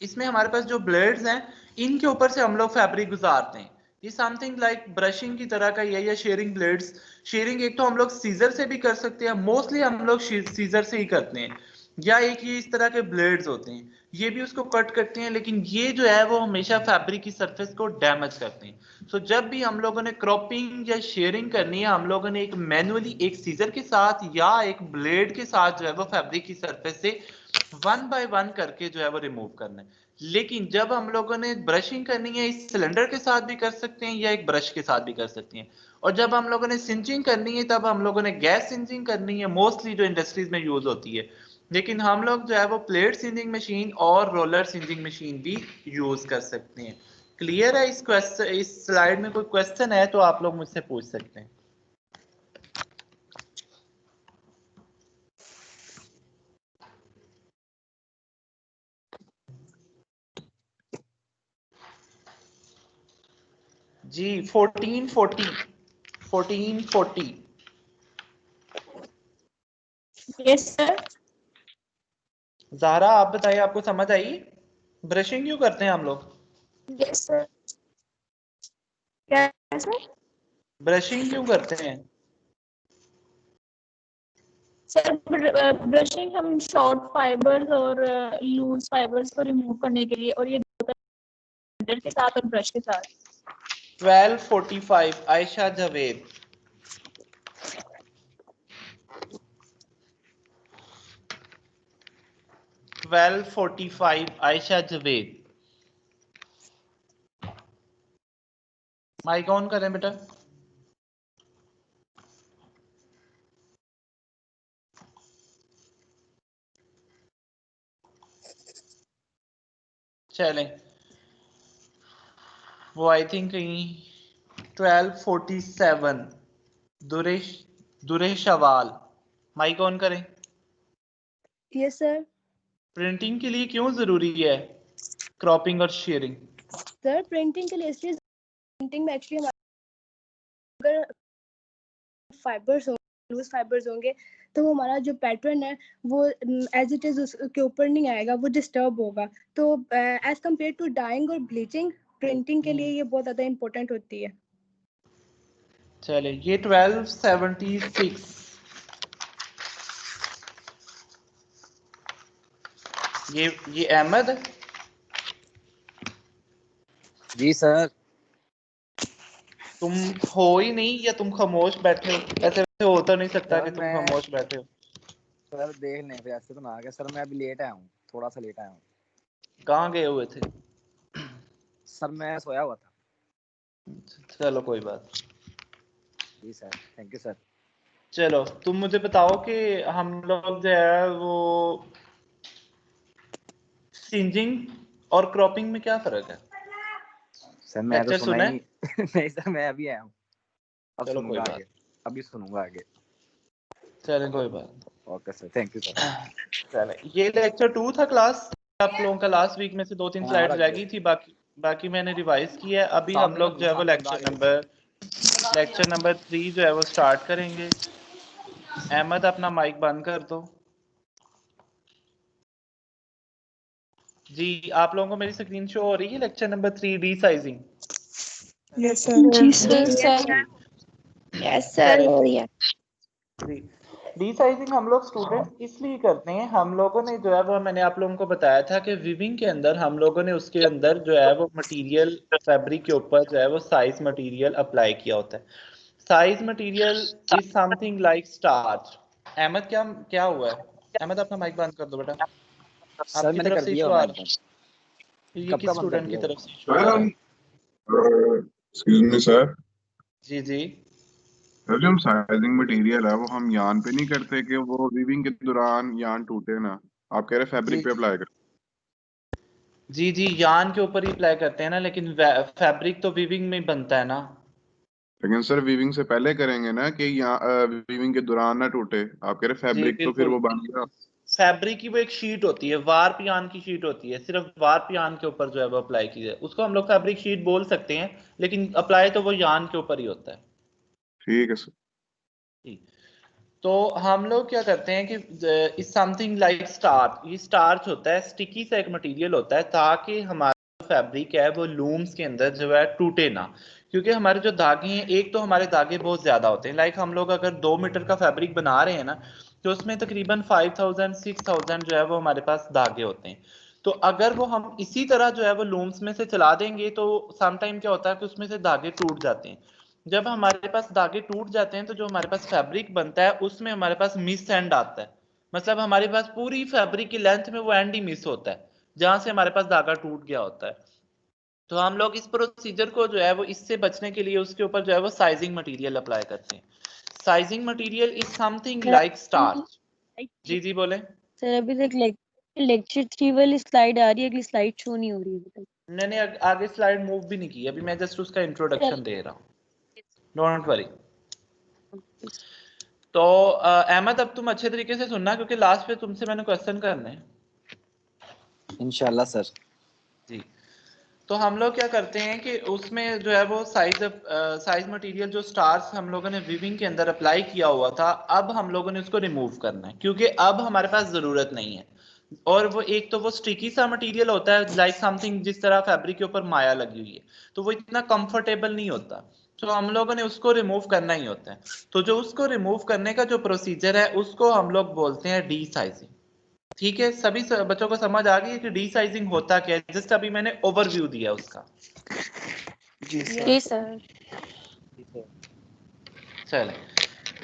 इसमें हमारे पास जो ब्लेड्स हैं, इनके ऊपर से हम लोग फैब्रिक गुजारते हैं। ये समथिंग लाइक ब्रशिंग की तरह का ही है, या शेयरिंग ब्लेड्स। शेयरिंग एक तो हम लोग सीजर से भी कर सकते हैं, मोस्टली हम लोग सीजर से ही करते हैं, या एक ये इस तरह के ब्लेड्स होते हैं, ये भी उसको कट करते हैं, लेकिन ये जो है वो हमेशा फैब्रिक की सरफेस को डैमेज करते हैं। सो जब भी हम लोगों ने क्रॉपिंग या शेयरिंग करनी है, हम लोगों ने एक मैनुअली एक सीजर के साथ या एक ब्लेड के साथ जो है वो फैब्रिक की सरफेस से 1 बाय 1 करके जो है वो रिमूव करना है। लेकिन जब हम लोगों ने ब्रशिंग करनी है, इस सिलेंडर के साथ भी कर सकते हैं या एक ब्रश के साथ भी कर सकते हैं। और जब हम लोगों ने सिंचिंग करनी है, तब हम लोगों ने गैस सिंचिंग करनी है, मोस्टली जो इंडस्ट्रीज में यूज होती है। लेकिन हम लोग जो है वो प्लेट सिंचिंग मशीन और रोलर सिंचिंग मशीन भी यूज कर सकते हैं। क्लियर है? इस स्लाइड में कोई क्वेश्चन है तो आप लोग मुझसे पूछ सकते हैं। जी 1440 यस सर। ज़ाहरा आप बताइए, आपको समझ आई? ब्रशिंग क्यों करते हैं हम लोग? Yes sir. क्या सर? ब्रशिंग क्यों करते हैं? सर ब्रशिंग हम शॉर्ट फाइबर्स और लूज फाइबर्स को रिमूव करने के लिए, और ये के साथ और ब्रश के साथ। 12:45 आयशा जावेद। 12:45 आयशा जावेद। माइक ऑन करें बेटा। चलें, वो आई थिंक कहीं 12:47 दुरेश शवाल। माइक ऑन करें। Yes sir. प्रिंटिंग के लिए क्यों जरूरी है क्रॉपिंग और शेयरिंग? सर प्रिंटिंग के लिए इसलिए, प्रिंटिंग में एक्चुअली अगर फाइबर्स लूज फाइबर्स होंगे तो वो हमारा जो पैटर्न है वो एज इट इज उसके ऊपर नहीं आएगा, वो डिस्टर्ब होगा। तो एज कम्पेयर टू डाइंग और ब्लीचिंग, प्रिंटिंग के लिए ये बहुत ज़्यादा इम्पोर्टेंट होती है। चले, ये 1276 ये अहमद है? जी सर। तुम हो ही नहीं या तुम खामोश बैठे हो? ऐसे हो तो नहीं सकता कि तुम खामोश बैठे हो। सर देख लें फिर, ऐसे तो ना आ गया सर, मैं अभी लेट आया हूँ, थोड़ा सा लेट आया हूँ। कहाँ गए हुए थे? सर मैं सोया हुआ था। चलो कोई बात। जी सर, थैंक यू सर। चलो तुम मुझे बताओ कि हम लोग जो है वो सिंजिंग और क्रॉपिंग में क्या फर्क है? सर मैं तो सुना सुना ही नहीं सर, मैं अभी आया हूँ, अब चलो कोई सुनूंगा बात। आगे, अभी सुनूंगा आगे। चलें कोई बात। Okay sir, thank you sir. चलें, ये लेक्चर 2 था क्लास। आप लोगों का लास्ट वीक में से 2-3 स्लाइड्स रह गई थी, बाकी मैंने रिवाइज किया है। अभी हम लोग जो है वो लेक्चर नंबर 3 जो है वो स्टार्ट करेंगे। अहमद अपना माइक बंद कर दो। जी, आप लोगों को मेरी स्क्रीन शो हो रही है? Lecture number 3 desizing. Yes sir. जी सर। यस सर हो रही है। जी, डी साइजिंग हम लोग स्टूडेंट इसलिए करते हैं, हम लोगों ने जो है वो, मैंने आप लोगों को बताया था कि वीविंग के अंदर हम लोगों ने उसके अंदर जो है वो मटेरियल फैब्रिक के ऊपर जो है वो साइज मटेरियल अप्लाई किया होता है। Size material is something like starch. Ahmed क्या क्या हुआ है? अहमद अपना माइक बंद कर दो बेटा। सर आपकी मैंने तरफ कर से दिया इशू आ माइक रहा बंद। है? ये कब किस का बंद कर स्टूडेंट की दिया तरफ से इशू आ रहा है? Excuse me sir. जी जी। सर जो हम साइजिंग मटेरियल है वो हम यान पे नहीं करते कि वो वीविंग के दौरान यान टूटे ना, आप कह रहे फैब्रिक पे अप्लाई कर? जी जी, यान के ऊपर ही अप्लाई करते हैं ना, लेकिन फैब्रिक तो वीविंग में ही बनता है ना। लेकिन सर वीविंग से पहले करेंगे ना कि वीविंग के दौरान ना टूटे, आप कह रहे जी फैब्रिक तो फिर बिल्कुल। वो बन गया। फैब्रिक की वो एक शीट होती है, वार्प यान की शीट होती है, सिर्फ वार्प यान के ऊपर जो है वो अप्लाई की जाए, उसको हम लोग फैब्रिक शीट बोल सकते हैं, लेकिन अप्लाई तो वो यान के ऊपर ही होता है। ठीक है सर। ठीक। तो हम लोग क्या करते हैं कि इस समथिंग लाइक स्टार्च, ये स्टार्च होता है, स्टिकी सा एक मटेरियल होता है, ताकि हमारा फैब्रिक है वो लूम्स के अंदर जो है टूटे ना। क्योंकि हमारे जो धागे हैं, एक तो हमारे धागे बहुत ज्यादा होते हैं, लाइक हम लोग अगर 2 मीटर का फैब्रिक बना रहे हैं ना, तो उसमें तकरीबन 5000-6000 जो है वो हमारे पास धागे होते हैं। तो अगर वो हम इसी तरह जो है वो लूम्स में से चला देंगे, तो समटाइम क्या होता है कि उसमें से धागे टूट जाते हैं। जब हमारे पास धागे टूट जाते हैं तो जो हमारे पास फैब्रिक बनता है उसमें हमारे पास मिस एंड आता है। मतलब हमारे पास पूरी फैब्रिक की लेंथ में वो एंड ही मिस होता है, जहां से हमारे पास धागा टूट गया होता है। तो हम लोग इस प्रोसीजर को जो है वो, इससे बचने के लिए उसके ऊपर जो है वो साइजिंग मटेरियल अप्लाई करते हैं। Sizing material is something like starch. जी जी बोले। सर अभी तक लेक्चर 3 वाली स्लाइड आ रही है, अगली स्लाइड शो नहीं हो रही है अभी तक। मैंने आगे स्लाइड मूव भी नहीं की, अभी मैं जस्ट उसका इंट्रोडक्शन दे रहा हूँ, डोंट वरी। तो अहमद अब तुम अच्छे तरीके से सुनना, क्योंकि लास्ट पे तुमसे मैंने क्वेश्चन करने हैं। इंशाल्लाह सर। जी, तो हम लोग क्या करते हैं कि उसमें जो है वो साइज मटेरियल जो स्टार्स हम लोगों ने वीविंग के अंदर अप्लाई किया हुआ था, अब हम लोगों ने उसको रिमूव करना है, क्योंकि अब हमारे पास ज़रूरत नहीं है। और वो एक तो वो स्टिकी सा मटेरियल होता है, लाइक समथिंग जिस तरह फैब्रिक के ऊपर माया लगी हुई है, तो वो इतना कंफर्टेबल नहीं होता, तो हम लोगों ने उसको रिमूव करना ही होता है। तो जो उसको रिमूव करने का जो प्रोसीजर है उसको हम लोग बोलते हैं डी साइजिंग। ठीक है, सभी बच्चों को समझ आ गई है कि डी साइजिंग होता क्या है? जस्ट अभी मैंने ओवरव्यू दिया उसका। जी जी सर। चले,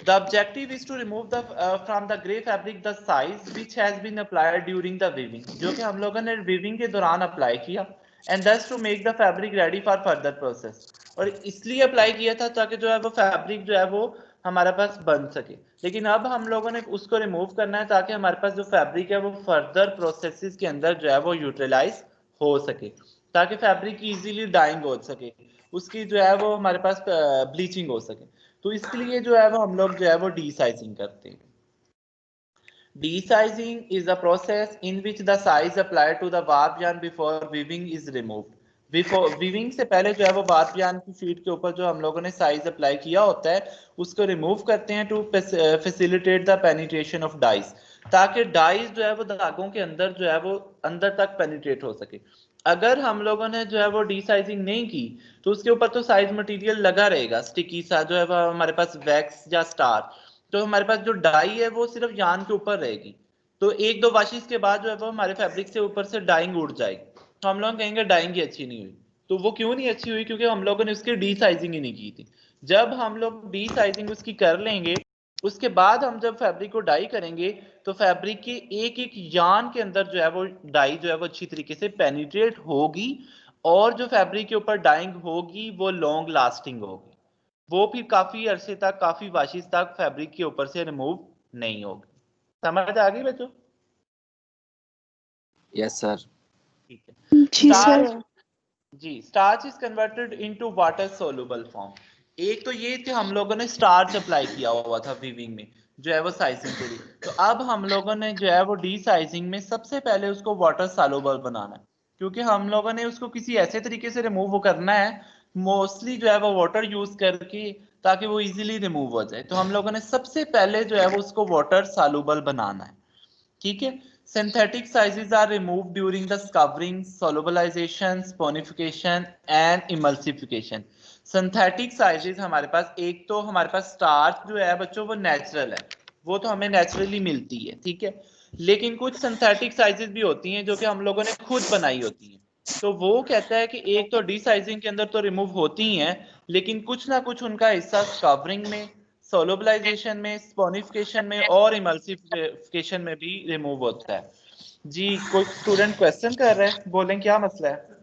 the objective is to remove the from the gray fabric the size which has been applied during the weaving, जो कि हम लोगों ने weaving के दौरान अप्लाई किया, and thus to make the fabric ready for further process, और इसलिए अप्लाई किया था ताकि जो है वो फैब्रिक जो है वो हमारे पास बन सके। लेकिन अब हम लोगों ने उसको रिमूव करना है ताकि हमारे पास जो फैब्रिक है वो फर्दर प्रोसेसेस के अंदर जो है वो यूटिलाइज हो सके, ताकि फैब्रिक की इजीली डाइंग हो सके, उसकी जो है वो हमारे पास ब्लीचिंग हो सके। तो इसके लिए जो है वो हम लोग जो है वो डीसाइजिंग करते हैं। Desizing is a process in which the size applied to the warp yarn before weaving is removed. Before weaving से पहले जो है वो warp yarn की शीट के ऊपर जो हम लोगों ने साइज अप्लाई किया होता है उसको रिमूव करते हैं to facilitate the penetration of dyes, ताकि डाइस जो है वो धागों के अंदर जो है वो अंदर तक पेनिट्रेट हो सके। अगर हम लोगों ने जो है वो डीसाइजिंग नहीं की तो उसके ऊपर तो साइज मटेरियल लगा रहेगा, स्टिकी सा जो है वो हमारे पास वैक्स या स्टार, तो हमारे पास जो डाई है वो सिर्फ यान के ऊपर रहेगी। तो एक दो वाशिश के बाद जो है वो हमारे फैब्रिक से ऊपर से डाइंग उड़ जाएगी, तो हम लोग कहेंगे डाइंग ही अच्छी नहीं हुई। तो वो क्यों नहीं अच्छी हुई? क्योंकि हम लोगों ने उसकी डी साइजिंग ही नहीं की थी। जब हम लोग डी साइजिंग उसकी कर लेंगे उसके बाद हम जब फैब्रिक को डाई करेंगे तो फैब्रिक के एक एक यान के अंदर जो है वो डाई जो है वो अच्छी तरीके से पेनिट्रेट होगी, और जो फैब्रिक के ऊपर डाइंग होगी वो लॉन्ग लास्टिंग होगी, वो फिर काफी अरसे तक काफी वाशिश तक फैब्रिक के ऊपर से रिमूव नहीं होगी। समझ आ गई बच्चों? Yes sir. ठीक है जी सर। जी। Starch is converted into water soluble form. एक तो ये कि हम लोगों ने स्टार्च अप्लाई किया हुआ था वीविंग में जो है वो साइजिंग के लिए, तो अब हम लोगों ने जो है वो डी साइजिंग में सबसे पहले उसको वाटर सोल्यूबल बनाना है, क्योंकि हम लोगों ने उसको किसी ऐसे तरीके से रिमूव करना है मोस्टली जो है वो वाटर यूज करके, ताकि वो इजीली रिमूव हो जाए। तो हम लोगों ने सबसे पहले जो है वो उसको वाटर सोल्यूबल बनाना है। ठीक है। Synthetic sizes are removed during the scouring, solubilization, sponification and emulsification. Synthetic sizes हमारे पास एक तो हमारे पास स्टार्च जो है बच्चों वो नेचुरल है, वो तो हमें नेचुरली मिलती है, ठीक है। लेकिन कुछ सिंथेटिक साइजेस भी होती हैं जो कि हम लोगों ने खुद बनाई होती हैं। तो वो कहता है कि एक तो डीसाइजिंग के अंदर तो रिमूव होती ही हैं, लेकिन कुछ ना कुछ उनका हिस्सा स्कवरिंग में, सोलोबलाइजेशन में, स्पोनिफिकेशन में और इमल्सिफिकेशन में भी रिमूव होता है। जी कोई स्टूडेंट क्वेश्चन कर रहे हैं, बोलें क्या मसला है?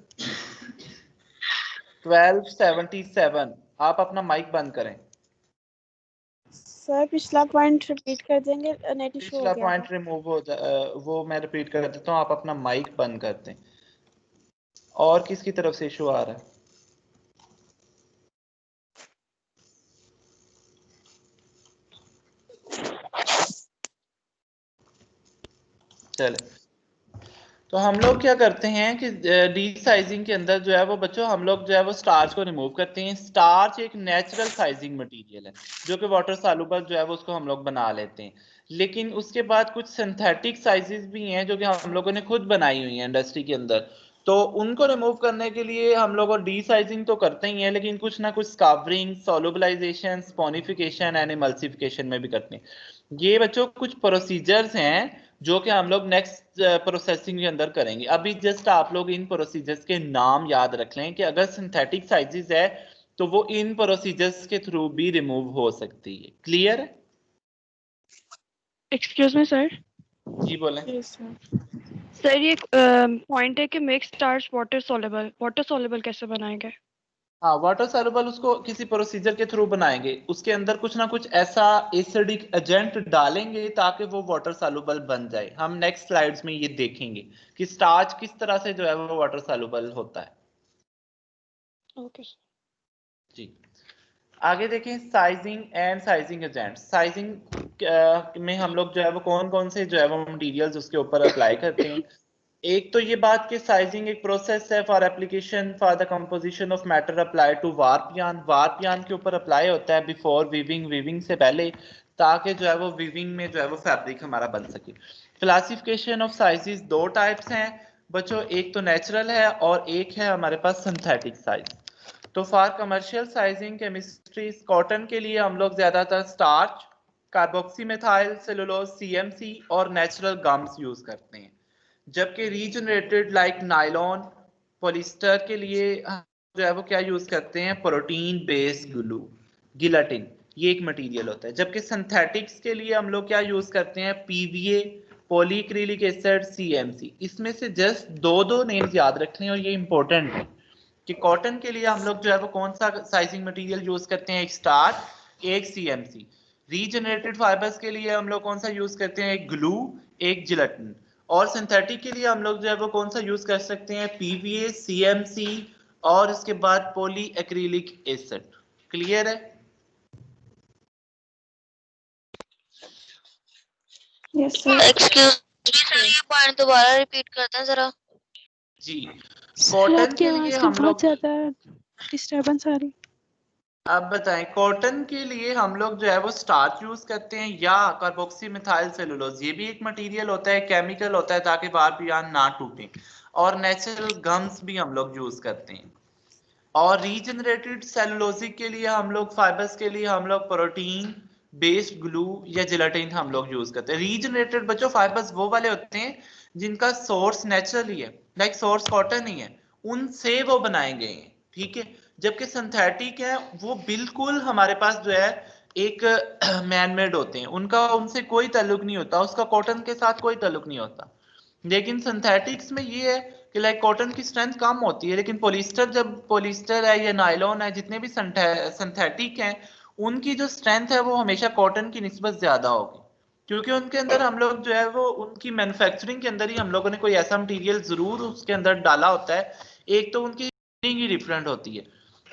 1277 आप अपना माइक बंद करें। सर पिछला पॉइंट रिपीट कर देंगे, नेट इशू हो पिछला गया पॉइंट था। रिमूव हो वो मैं रिपीट कर देता हूँ, आप अपना माइक बंद कर दें। और किसकी तरफ से इशू आ रहा है? चले, तो हम लोग क्या करते हैं कि डी साइजिंग के अंदर जो है वो बच्चों हम लोग जो है वो स्टार्च को रिमूव करते हैं। स्टार्च एक नेचुरल साइजिंग मटेरियल है जो कि वाटर सॉल्युबल जो है वो उसको हम लोग बना लेते हैं, लेकिन उसके बाद कुछ सिंथेटिक साइजेस भी हैं जो कि हम लोगों ने खुद बनाई हुई हैं इंडस्ट्री के अंदर। तो उनको रिमूव करने के लिए हम लोग डी साइजिंग तो करते ही हैं, लेकिन कुछ ना कुछ स्कावरिंग, सोलुबलाइजेशन, स्पोनिफिकेशन एंड इमल्सिफिकेशन में भी करते हैं। ये बच्चों कुछ प्रोसीजर्स हैं जो कि हम लोग नेक्स्ट प्रोसेसिंग के अंदर करेंगे। अभी जस्ट आप लोग इन प्रोसीजर्स के नाम याद रख लें कि अगर सिंथेटिक साइजेस है तो वो इन प्रोसीजर्स के थ्रू भी रिमूव हो सकती है। क्लियर है? Excuse me sir. जी बोलें। सर ये पॉइंट है कि मिक्स स्टार्च वाटर सॉल्युबल कैसे बनाएंगे? हाँ, वाटर सॉल्युबल उसको किसी प्रोसीजर के थ्रू बनाएंगे, उसके अंदर कुछ ना कुछ ऐसा एसिडिक एजेंट डालेंगे ताकि वो वाटर सॉल्युबल बन जाए। हम नेक्स्ट स्लाइड्स में ये देखेंगे कि स्टार्च किस तरह से जो है वो वाटर सॉल्युबल होता है। ओके जी आगे देखें, sizing and sizing agent. Sizing में हम लोग जो है वो कौन कौन से जो है वो मटेरियल्स उसके ऊपर अप्लाई करते हैं। एक तो ये बात कि साइजिंग एक प्रोसेस है for application for the composition of matter apply to warp yarn. Warp yarn के ऊपर अप्लाई होता है बिफोर वीविंग, वीविंग से पहले, ताकि जो है वो वीविंग में जो है वो फैब्रिक हमारा बन सके। क्लासिफिकेशन ऑफ साइजेस दो टाइप्स हैं बच्चों, एक तो नेचुरल है और एक है हमारे पास सिंथेटिक साइज। तो for commercial sizing chemistry cotton के लिए हम लोग ज्यादातर starch, carboxy methyl cellulose CMC और नेचुरल गम्स यूज करते हैं, जबकि रीजनरेटेड लाइक नायलॉन, पॉलिस्टर के लिए जो है वो क्या यूज करते हैं, प्रोटीन बेस्ड ग्लू, गिलाटिन, ये एक मटेरियल होता है। जबकि सिंथेटिक्स के लिए हम लोग क्या यूज करते हैं, पीवीए, पॉलीक्रिलिक एसिड, सीएमसी। इसमें से जस्ट दो नेम्स याद रखने और ये इंपॉर्टेंट है कि कॉटन के लिए हम लोग जो है वो कौन सा साइजिंग मटेरियल यूज करते हैं, एक स्टार, एक सीएमसी। रीजनरेटेड फाइबर्स के लिए हम लोग कौन सा यूज करते हैं, एक ग्लू, एक जिलेटिन। और सिंथेटिक के लिए हम लोग जो है वो कौन सा यूज कर सकते हैं, पीवीए, सीएमसी और इसके बाद पॉली एक्रिलिक एसिड। क्लियर है? Yes sir. Excuse me sir, ये पॉइंट दोबारा रिपीट करते हैं जरा। जी, सर कॉटन आपकी के आवाज लिए की हम बहुत लोग, ज्यादा डिस्टरबेंस आ रही। अब बताएं, कॉटन के लिए हम लोग जो है वो स्टार्च यूज करते हैं या कार्बोक्सी मिथाइल सेलुलोज, ये भी एक मटेरियल होता है, केमिकल होता है ताकि बार बियान ना टूटे। और नेचुरल गम्स भी हम लोग यूज करते हैं। और रीजनरेटेड सेलुलोजिक के लिए हम लोग, फाइबर्स के लिए हम लोग प्रोटीन बेस्ड ग्लू या जिलेटिन हम लोग यूज करते हैं। रीजनरेटेड बच्चों फाइबर्स वो वाले होते हैं जिनका सोर्स नेचुरली है, लाइक सोर्स कॉटन ही है, उनसे वो बनाए गए हैं, ठीक है। जबकि सिंथेटिक है वो बिल्कुल हमारे पास जो है एक मैन मेड होते हैं, उनका उनसे कोई ताल्लुक नहीं होता, उसका कॉटन के साथ कोई ताल्लुक नहीं होता। लेकिन सिंथेटिक्स में ये है कि लाइक कॉटन की स्ट्रेंथ कम होती है, लेकिन पॉलिस्टर, जब पॉलिस्टर है या नायलॉन है, जितने भी सिंथेटिक हैं, उनकी जो स्ट्रेंथ है वो हमेशा कॉटन की निस्बत ज्यादा होगी, क्योंकि उनके अंदर हम लोग जो है वो उनकी मैन्युफैक्चरिंग के अंदर ही हम लोगों ने कोई ऐसा मटेरियल जरूर उसके अंदर डाला होता है। एक तो उनकी ही डिफरेंट होती है,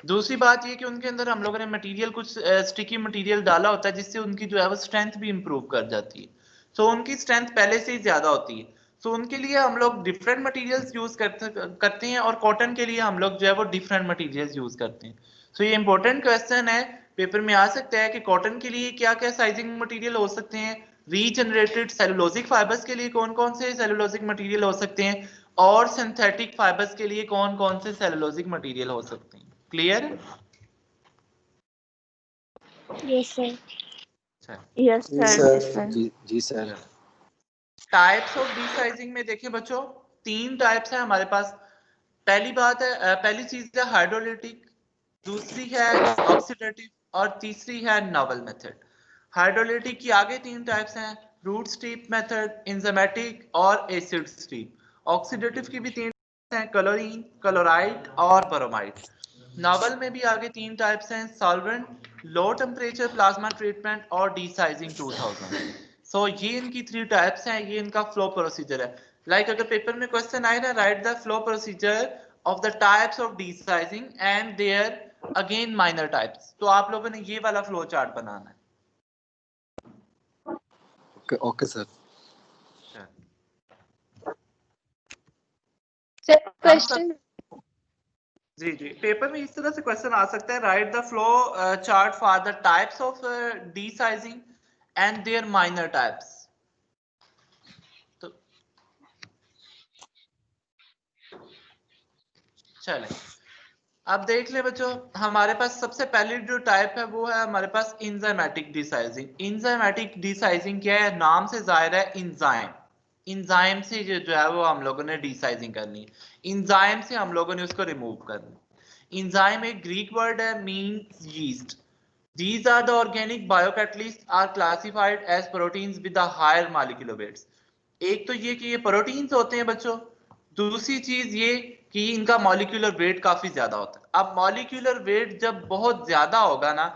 दूसरी बात ये कि उनके अंदर हम लोगों ने मटेरियल कुछ स्टिकी मटेरियल डाला होता है जिससे उनकी जो है वो स्ट्रेंथ भी इंप्रूव कर जाती है। सो उनकी स्ट्रेंथ पहले से ही ज्यादा होती है। सो उनके लिए हम लोग डिफरेंट मटेरियल्स यूज करते हैं और कॉटन के लिए हम लोग जो है वो डिफरेंट मटेरियल्स यूज करते हैं। सो ये इंपॉर्टेंट क्वेश्चन है, पेपर में आ सकता है कि कॉटन के लिए क्या क्या साइजिंग मटेरियल हो सकते हैं, रीजनरेटेड सेलुलोजिक फाइबर्स के लिए कौन कौन से सेलुलोजिक मटेरियल हो सकते हैं, और सिंथेटिक फाइबर्स के लिए कौन कौन से सेलुलोजिक मटेरियल हो सकते हैं। Clear? Yes sir. Yes sir. जी सर। टाइप्स ऑफ डीसाइजिंग में देखिए बच्चों, 3 टाइप्स है हमारे पास। पहली बात है, पहली चीज है हाइड्रोलिटिक, दूसरी है ऑक्सीडेटिव और तीसरी है नॉवल मेथड। हाइड्रोलिटिक की आगे 3 टाइप्स हैं, रूट स्ट्रीप मेथड, एंजाइमेटिक और एसिड स्ट्रीप। ऑक्सीडेटिव की भी 3 हैं, क्लोरीन, क्लोराइड और ब्रोमाइड। नॉवल में भी आगे 3 टाइप्स हैं, solvent, low temperature plasma treatment और डीसाइजिंग 2000। सो ये इनकी 3 टाइप्स हैं, ये इनका फ्लो प्रोसीजर है। लाइक अगर पेपर में क्वेश्चन आए ना, write the flow procedure of the types of desizing and their again minor types, तो आप लोगों ने ये वाला फ्लो चार्ट बनाना है। Okay sir. क्वेश्चन जी जी, पेपर में इस तरह से क्वेश्चन आ सकता है, write the flow chart for the types of desizing and their minor types. तो चलें, अब देख ले बच्चों, हमारे पास सबसे पहली जो टाइप है वो है हमारे पास इंजाइमेटिक डीसाइजिंग। इंजाइमेटिक डीसाइजिंग क्या है, नाम से जाहिर है इंजाइम, इंजाइम से जो है वो हम लोगों ने डीसाइजिंग करनी है, इंजाइम से हम लोगों ने उसको रिमूव करना। इंजाइम एक ग्रीक वर्ड है, means yeast. These are the organic biocatalysts are classified as proteins with a higher molecular weights। एक तो ये कि ये प्रोटीन्स होते हैं बच्चों, दूसरी चीज ये कि इनका मॉलिक्यूलर वेट काफी ज्यादा होता है। अब मॉलिक्यूलर वेट जब बहुत ज्यादा होगा ना,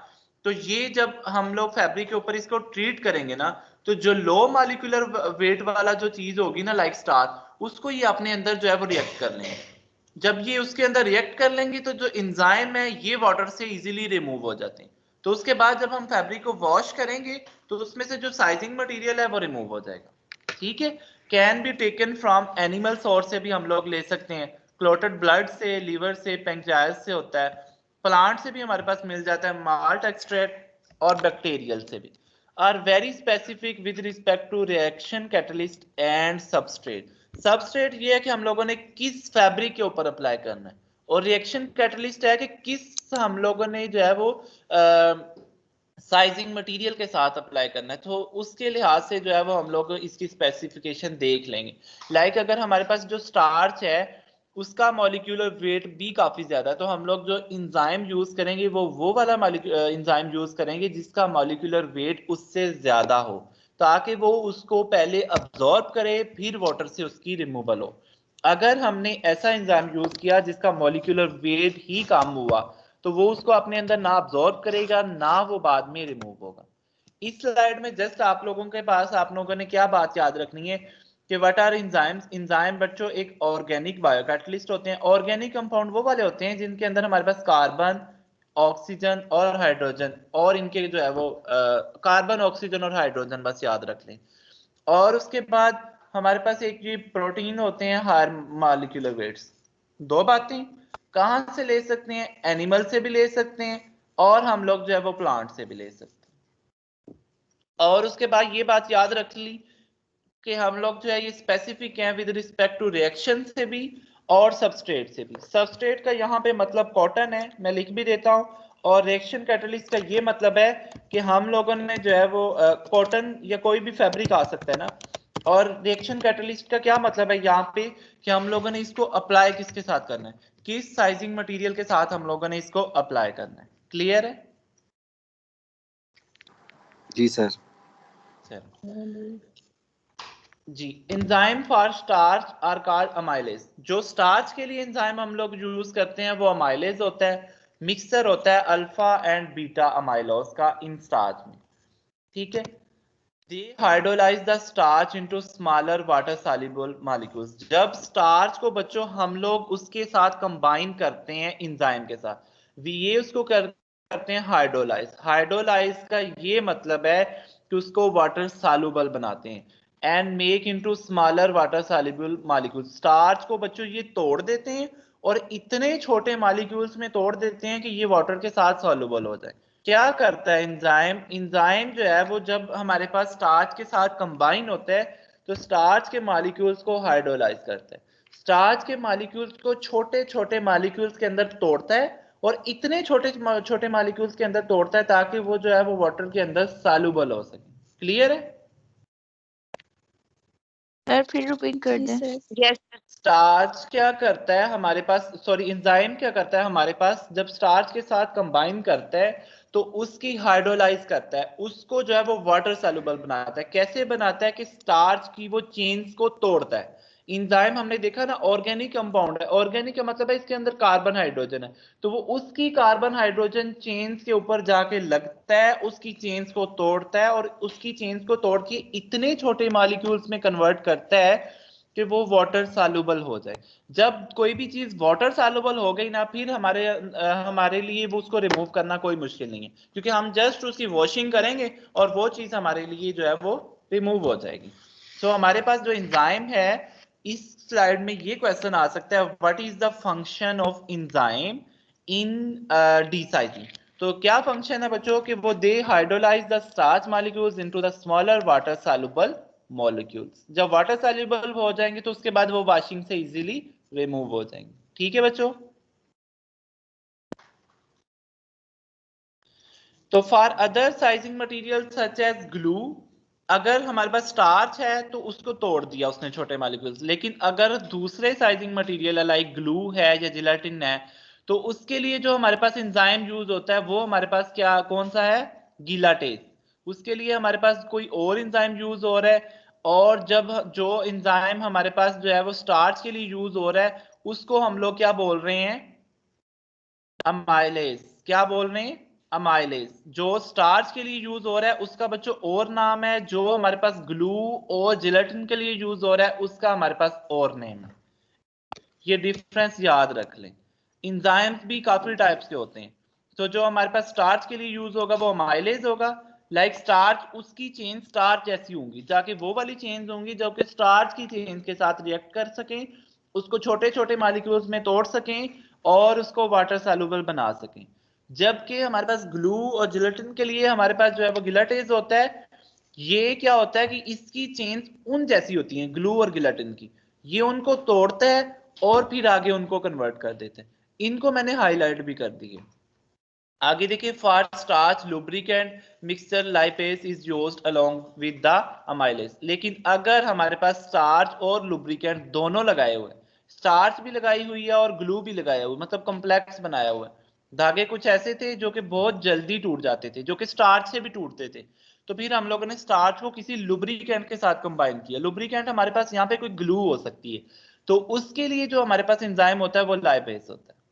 तो ये जब हम लोग फैब्रिक के ऊपर इसको ट्रीट करेंगे ना, तो जो लो मॉलिक्यूलर वेट वाला जो चीज होगी ना, लाइक स्टार, उसको ये अपने अंदर जो है वो रिएक्ट कर लेंगे। जब ये उसके अंदर रिएक्ट कर लेंगे तो जो एंजाइम है ये वाटर से इजीली रिमूव हो जाते हैं। तो उसके बाद जब हम फैब्रिक को वॉश करेंगे तो उसमें से जो साइजिंग मटेरियल है वो रिमूव हो जाएगा। ठीक है, can be taken from animal source से भी हम लोग ले सकते हैं, क्लोटेड ब्लड से, लीवर से, पैंक्रियास से होता है, प्लांट से भी हमारे पास मिल जाता है, माल्ट एक्सट्रैक्ट और बैक्टीरियल से भी। Are very specific with respect to reaction catalyst and substrate. Substrate ये है कि हम लोगों ने किस फैब्रिक के ऊपर अप्लाई करना है, और रिएक्शन कैटलिस्ट है कि किस हम लोगों ने जो है वो साइजिंग मटेरियल के साथ अप्लाई करना है। तो उसके लिहाज से जो है वो हम लोग इसकी स्पेसिफिकेशन देख लेंगे। लाइक अगर हमारे पास जो स्टार्च है उसका मॉलिक्यूलर वेट भी काफी ज्यादा है। तो हम लोग जो इंजाइम यूज करेंगे वो वाला इंजाइम यूज करेंगे जिसका मॉलिक्यूलर वेट उससे ज्यादा हो, ताकि वो उसको पहले अब्जॉर्ब करे फिर वाटर से उसकी रिमूवल हो। अगर हमने ऐसा एंजाइम यूज किया जिसका मॉलिक्यूलर वेट ही कम हुआ, तो वो उसको अपने अंदर ना अब्जॉर्ब करेगा ना वो बाद में रिमूव होगा। इस स्लाइड में जस्ट आप लोगों के पास आप लोगों ने क्या बात याद रखनी है कि व्हाट आर एंजाइम्स। एंजाइम बच्चों एक ऑर्गेनिक बायोकैटलिस्ट होते हैं। ऑर्गेनिक कंपाउंड वो वाले होते हैं जिनके अंदर हमारे पास कार्बन, ऑक्सीजन और हाइड्रोजन, और इनके जो है वो कार्बन, ऑक्सीजन और हाइड्रोजन बस याद रख लें। और उसके बाद हमारे पास एक ये प्रोटीन होते हैं हायर मॉलिक्यूलर वेट्स। दो बातें, कहाँ से ले सकते हैं, एनिमल से भी ले सकते हैं और हम लोग जो है वो प्लांट से भी ले सकते हैं। और उसके बाद ये बात याद रख ली कि हम लोग जो है ये स्पेसिफिक हैं विद रिस्पेक्ट टू रिएक्शन से भी और सबस्ट्रेट से भी। सबस्ट्रेट का यहाँ पे मतलब कॉटन है, मैं लिख भी देता हूँ, और रिएक्शन कैटलिस्ट का ये मतलब है कि हम लोगों ने जो है वो कॉटन या कोई भी फैब्रिक आ सकता है ना, और रिएक्शन कैटलिस्ट का क्या मतलब है यहाँ पे कि हम लोगों ने इसको अप्लाई किसके साथ करना है, किस साइजिंग मटेरियल के साथ हम लोगों ने इसको अप्लाई करना है। क्लियर है? जी सर। जी, enzyme for starch are called amylase. जो स्टार्च के लिए एंजाइम हम लोग यूज करते हैं वो अमाइलेज होता है। मिक्सचर होता है अल्फा एंड बीटा अमाइलोज का इन स्टार्च में, ठीक है। They hydrolyse the starch into smaller water soluble molecules. जब स्टार्च को बच्चों हम लोग उसके साथ कंबाइन करते हैं एंजाइम के साथ, ये उसको करते हैं हाइड्रोलाइज। हाइड्रोलाइज का ये मतलब है कि उसको वाटर सॉल्युबल बनाते हैं and make into smaller water soluble molecules. Starch को बच्चों ये तोड़ देते हैं और इतने छोटे मॉलिक्यूल्स में तोड़ देते हैं कि ये वाटर के साथ सॉल्युबल हो जाए। क्या करता है एंजाइम, एंजाइम जो है वो जब हमारे पास स्टार्च के साथ कंबाइन होता है तो स्टार्च के मॉलिक्यूल्स को हाइड्रोलाइज करता है। स्टार्च के मॉलिक्यूल्स को छोटे छोटे मॉलिक्यूल्स के अंदर तोड़ता है और इतने छोटे छोटे मॉलिक्यूल्स के अंदर तोड़ता है ताकि वो जो है वो वाटर के अंदर सॉल्युबल हो सके। क्लियर है? सर फिर रिपीट कर दें। यस स्टार्च क्या करता है हमारे पास, सॉरी एंजाइम क्या करता है हमारे पास, जब स्टार्च के साथ कंबाइन करता है तो उसकी हाइड्रोलाइज करता है, उसको जो है वो वाटर सॉल्युबल बनाता है। कैसे बनाता है कि स्टार्च की वो चेन्स को तोड़ता है। एंजाइम हमने देखा ना ऑर्गेनिक कंपाउंड है, ऑर्गेनिक का मतलब है इसके अंदर कार्बन हाइड्रोजन है, तो वो उसकी कार्बन हाइड्रोजन चेन्स के ऊपर जाके लगता है, उसकी चेन्स को तोड़ता है और उसकी चेन्स को तोड़ के इतने छोटे मॉलिक्यूल्स में कन्वर्ट करता है कि वो वाटर सॉल्युबल हो जाए। जब कोई भी चीज वाटर सॉल्युबल हो गई ना, फिर हमारे लिए वो उसको रिमूव करना कोई मुश्किल नहीं है, क्योंकि हम जस्ट उसकी वॉशिंग करेंगे और वो चीज हमारे लिए जो है वो रिमूव हो जाएगी। तो हमारे पास जो एंजाइम है, इस स्लाइड में ये क्वेश्चन आ सकता है, what is the function of enzyme in desizing. तो क्या फंक्शन है बच्चों कि वो they hydrolyse the starch molecules into the smaller water soluble molecules. जब वाटर सॉल्युबल हो जाएंगे तो उसके बाद वो वॉशिंग से इजीली रिमूव हो जाएंगे। ठीक है बच्चों? तो for other sizing material such as glue, अगर हमारे पास स्टार्च है तो उसको तोड़ दिया उसने छोटे मॉलिक्यूल्स, लेकिन अगर दूसरे साइजिंग मटेरियल लाइक ग्लू है या जिलेटिन है तो उसके लिए जो हमारे पास एंजाइम यूज होता है वो हमारे पास क्या कौन सा है, गिलाटेज। उसके लिए हमारे पास कोई और एंजाइम यूज हो रहा है, और जब जो एंजाइम हमारे पास जो है वो स्टार्च के लिए यूज हो रहा है उसको हम लोग क्या बोल रहे हैं, अमाइलेज। क्या बोल रहे हैं, अमाइलेज। जो स्टार्च के लिए यूज हो रहा है उसका बच्चों और नाम है, जो हमारे पास ग्लू और जिलेटिन के लिए यूज हो रहा है उसका हमारे पास और नेम है। ये डिफरेंस याद रख लें। एंजाइम्स भी काफी टाइप्स के होते हैं, तो जो हमारे पास स्टार्च के लिए यूज होगा वो अमाइलेज होगा। लाइक स्टार्च, उसकी चेन स्टार्च जैसी होंगी, जाके वो वाली चेन्स होंगी जो कि स्टार्च की चेन के साथ रिएक्ट कर सकें, उसको छोटे छोटे मॉलिक्यूल्स में तोड़ सकें और उसको वाटर सॉल्युबल बना सकें। जबकि हमारे पास ग्लू और जिलेटिन के लिए हमारे पास जो है वो गिलाटेज होता है। ये क्या होता है कि इसकी चेन्स उन जैसी होती हैं ग्लू और गिलाटिन की, ये उनको तोड़ता है और फिर आगे उनको कन्वर्ट कर देते हैं। इनको मैंने हाईलाइट भी कर दिए। आगे देखिए, for starch lubricant mixture lipase is used along with the amylase. लेकिन अगर हमारे पास स्टार्च और लुब्रिकेंट दोनों लगाए हुए, स्टार्च भी लगाई हुई है और ग्लू भी लगाया हुआ, मतलब कॉम्प्लेक्स बनाया हुआ है। धागे कुछ ऐसे थे जो कि बहुत जल्दी टूट जाते थे, जो कि स्टार्च से भी टूटते थे। तो फिर हम लोगों ने स्टार्च को किसी लुब्रिकेंट के साथ कंबाइन किया। लुब्रिकेंट हमारे पास यहाँ पे कोई ग्लू हो सकती है, तो उसके लिए जो हमारे पास एंजाइम होता है वो लाइपेज होता है।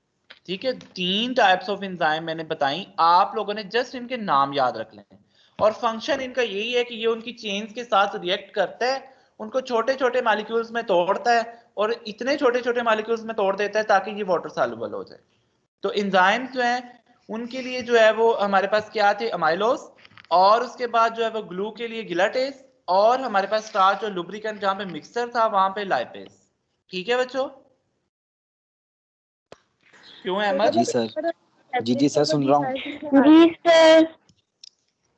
ठीक है, 3 टाइप्स ऑफ एंजाइम मैंने बताई, आप लोगों ने जस्ट इनके नाम याद रख लें। और फंक्शन इनका यही है कि ये उनकी चेन्स के साथ रिएक्ट करता है, उनको छोटे छोटे मॉलिक्यूल्स में तोड़ता है और इतने छोटे छोटे मॉलिक्यूल्स में तोड़ देता है ताकि ये वाटर सॉल्युबल हो जाए। तो एंजाइम्स जो हैं उनके लिए जो है वो हमारे पास क्या थे, अमाइलोज, और उसके बाद जो है वो ग्लू के लिए गिलाटेस, और हमारे पास स्टार्च और लुब्रिकेंट जहां पे मिक्सर था वहां पे लाइपेज। ठीक है बच्चों, क्यों है अहमद? जी सर, जी सर सुन रहा हूँ। जी सर।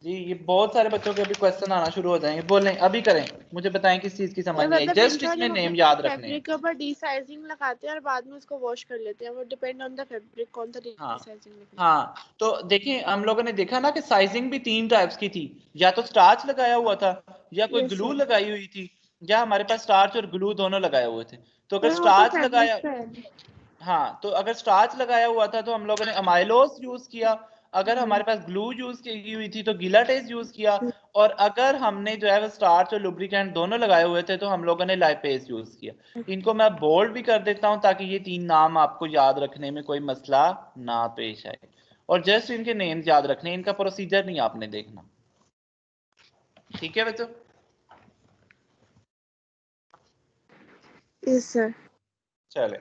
जी ये बहुत सारे बच्चों के अभी क्वेश्चन आना शुरू हो जाएंगे, बोलें अभी करें, मुझे बताएं किस चीज की समझ नहीं आई, मतलब जस्ट इनका इसमें जब नेम हम याद रखने हैं। फैब्रिक के ऊपर डीसाइजिंग लगाते हैं और बाद में उसको वॉश कर लेते हैं, वो डिपेंड ऑन द फैब्रिक कौन सा हाँ डीसाइजिंग लगाते हाँ, तो देखिए हम लोगों ने देखा ना कि साइजिंग भी 3 टाइप्स की थी, या तो स्टार्च लगाया हुआ था, या कोई Yes, ग्लू sir. लगाई हुई थी, या हमारे पास स्टार्च और ग्लू दोनों लगाए हुए थे। तो अगर हैं। वो तो स्टार्च फैब्रिक लगाया, पे है। हाँ तो अगर स्टार्च लगाया हुआ था तो हम लोगों ने अमाइलोज यूज किया, अगर हमारे पास ग्लू यूज की हुई थी तो गिलाटेस यूज किया, और अगर हमने जो है वो स्टार्च और लुब्रिकेंट दोनों लगाए हुए थे तो हम लोगों ने लाइपेज यूज किया। इनको मैं बोल्ड भी कर देता हूं ताकि ये 3 नाम आपको याद रखने में कोई मसला ना पेश आए, और जस्ट इनके नेम्स याद रखने, इनका प्रोसीजर नहीं आपने देखना। ठीक है बच्चों? Yes sir. चले,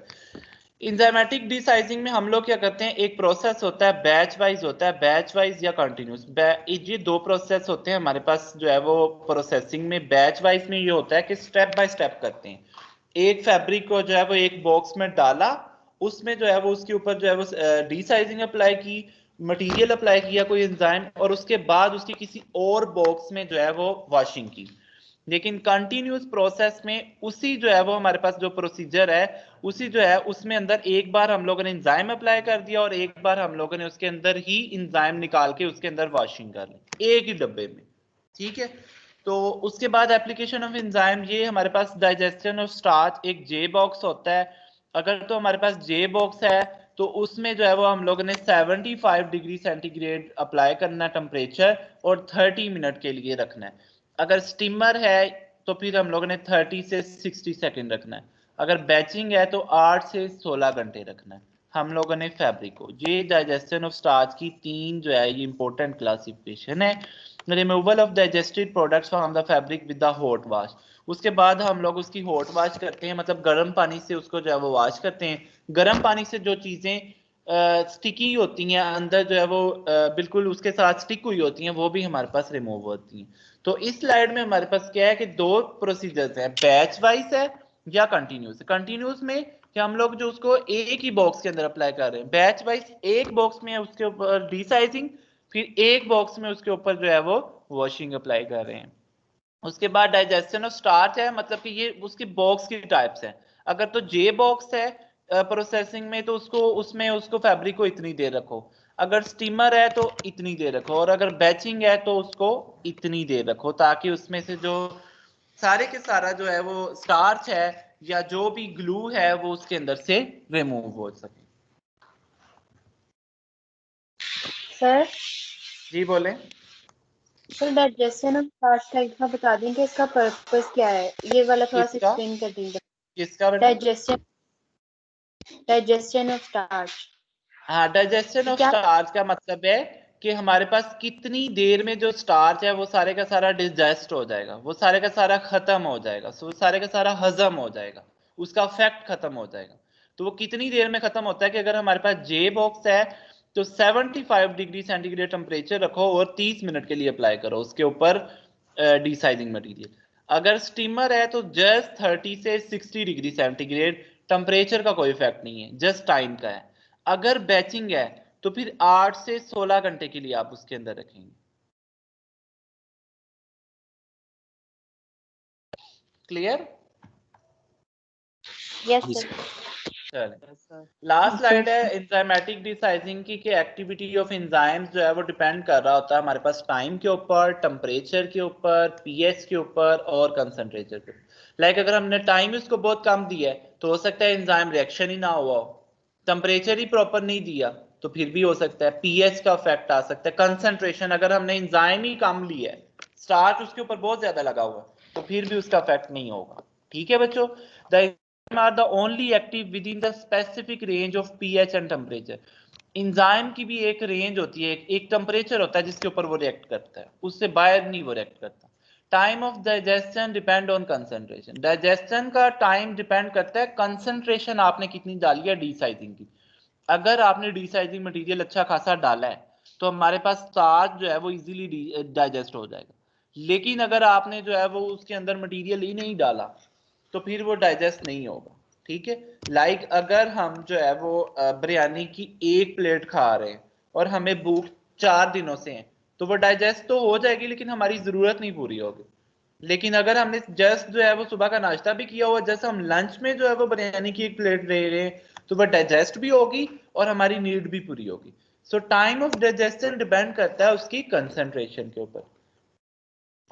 इंजाइमेटिक डिसाइजिंग में हम लोग क्या करते हैं, एक प्रोसेस होता है बैच वाइज होता है, बैच वाइज या कंटिन्यूस, ये 2 प्रोसेस होते हैं हमारे पास जो है वो प्रोसेसिंग में। बैच वाइज में ये होता है कि स्टेप बाय स्टेप करते हैं, एक फैब्रिक को जो है वो एक बॉक्स में डाला, उसमें जो है वो उसके ऊपर जो है वो डिसाइजिंग अप्लाई की, मटेरियल अप्लाई किया कोई एंजाइम, और उसके बाद उसकी किसी और बॉक्स में जो है वो वॉशिंग की। लेकिन कंटिन्यूस प्रोसेस में उसी जो है वो हमारे पास जो प्रोसीजर है उसी जो है उसमें अंदर एक बार हम लोगों ने एंजाइम अप्लाई कर दिया और एक बार हम लोगों ने उसके अंदर ही एंजाइम निकाल के उसके अंदर वॉशिंग कर ली एक ही डब्बे में। ठीक है, तो उसके बाद एप्लीकेशन ऑफ एंजाइम, ये हमारे पास डाइजेशन ऑफ स्टार्च एक जे बॉक्स होता है। अगर तो हमारे पास जे बॉक्स है तो उसमें जो है वो हम लोगों ने 75 डिग्री सेंटीग्रेड अप्लाई करना है टेम्परेचर, और 30 मिनट के लिए रखना है। अगर स्टीमर है तो फिर हम लोगों ने 30 से 60 सेकेंड रखना है। अगर बैचिंग है तो 8 से 16 घंटे रखना है हम लोगों ने फैब्रिक को। ये डाइजेशन ऑफ स्टार्च की 3 जो है ये इंपॉर्टेंट क्लासिफिकेशन है। Removal of digested products from the fabric with the hot wash, उसके बाद हम लोग उसकी हॉट वॉश करते हैं, मतलब गर्म पानी से उसको जो है वो वॉश करते हैं। गर्म पानी से जो चीजें स्टिकी होती हैं अंदर जो है वो बिल्कुल उसके साथ स्टिक हुई होती हैं वो भी हमारे पास रिमूव होती हैं। तो इस स्लाइड में हमारे पास क्या है कि 2 प्रोसीजर्स हैं, बैच वाइज है या कंटिन्यूस। कंटिन्यूस में कि हम लोग जो उसको एक ही बॉक्स के अंदर अप्लाई कर रहे हैं, बैच वाइज एक बॉक्स में उसके ऊपर डिसाइजिंग, फिर एक बॉक्स में उसके ऊपर जो है वो वॉशिंग अप्लाई कर रहे हैं। उसके बाद डाइजेशन ऑफ स्टार्च है, मतलब कि ये उसकी बॉक्स की टाइप्स है। अगर तो जे बॉक्स है प्रोसेसिंग में तो उसको उसमें उसको फैब्रिक को इतनी देर रखो, अगर स्टीमर है तो इतनी देर रखो, और अगर बैचिंग है तो उसको इतनी देर रखो, ताकि उसमें से जो सारे के सारा जो है वो स्टार्च है या जो भी ग्लू है वो उसके अंदर से रिमूव हो सके। सर जी बोले। सर डाइजेशन ऑफ स्टार्च का एक बार बता देंगे इसका पर्पस क्या है, ये वाला थोड़ा सा किसका एक्सप्लेन कर देंगे। किसका बेटा? Digestion of starch. हाँ, डाइजेशन ऑफ क्या? स्टार्च का मतलब है कि हमारे पास कितनी देर में जो स्टार्च है वो सारे का सारा डिजेस्ट हो जाएगा, वो सारे का सारा खत्म हो जाएगा, वो सारे का सारा हजम हो जाएगा, उसका इफेक्ट खत्म हो जाएगा। तो वो कितनी देर में खत्म होता है कि अगर हमारे पास जे बॉक्स है तो 75 डिग्री सेंटीग्रेड टेम्परेचर रखो और 30 मिनट के लिए अप्लाई करो उसके ऊपर डिसाइजिंग मटेरियल। अगर स्टीमर है तो जस्ट 30 से 60 डिग्री सेंटीग्रेड, टेम्परेचर का कोई इफेक्ट नहीं है, जस्ट टाइम का है। अगर बैचिंग है तो फिर 8 से 16 घंटे के लिए आप उसके अंदर रखेंगे। क्लियर? Yes sir. चले, लास्ट स्लाइड है एंजाइमेटिक डिसाइजिंग की, कि एक्टिविटी ऑफ एंजाइम्स जो है वो डिपेंड कर रहा होता है हमारे पास टाइम के ऊपर, टेम्परेचर के ऊपर, पीएच के ऊपर और कंसंट्रेचर के ऊपर। लाइक अगर हमने टाइम उसको बहुत कम दिया है तो हो सकता है एंजाइम रिएक्शन ही ना हुआ हो। टेम्परेचर ही प्रॉपर नहीं दिया तो फिर भी हो सकता है। पीएच का इफेक्ट आ सकता है। कंसंट्रेशन, अगर हमने एंजाइम ही कम लिया है, स्टार्च उसके ऊपर बहुत ज्यादा लगा हुआ है, तो फिर भी उसका इफेक्ट नहीं होगा। ठीक है बच्चों, the enzyme are the only active with in the specific range of pH and temperature. Enzyme की भी एक रेंज होती है, एक टेम्परेचर होता है जिसके ऊपर वो रिएक्ट करता है, उससे बाहर नहीं वो रिएक्ट करता। Time of digestion depend on concentration. Digestion का टाइम डिपेंड करता है कंसंट्रेशन आपने कितनी डाली है डीसाइजिंग की। अगर आपने डीसाइजिंग मटेरियल अच्छा खासा डाला है तो हमारे पास स्टार्च जो है वो इजीली डाइजेस्ट हो जाएगा। लेकिन अगर आपने जो है वो उसके अंदर मटेरियल ही नहीं डाला तो फिर वो डाइजेस्ट नहीं होगा। ठीक है, लाइक अगर हम जो है वो बिरयानी की एक प्लेट खा रहे हैं और हमें भूख 4 दिनों से है तो वो डाइजेस्ट तो हो जाएगी लेकिन हमारी जरूरत नहीं पूरी होगी। लेकिन अगर हमने जस्ट जो है वो सुबह का नाश्ता भी किया हुआ, जैसे हम लंच में जो है वो बिरयानी की एक प्लेट ले रहे हैं तो वह डाइजेस्ट भी होगी और हमारी नीड भी पूरी होगी। सो टाइम ऑफ डाइजेशन डिपेंड करता है उसकी कंसंट्रेशन के ऊपर।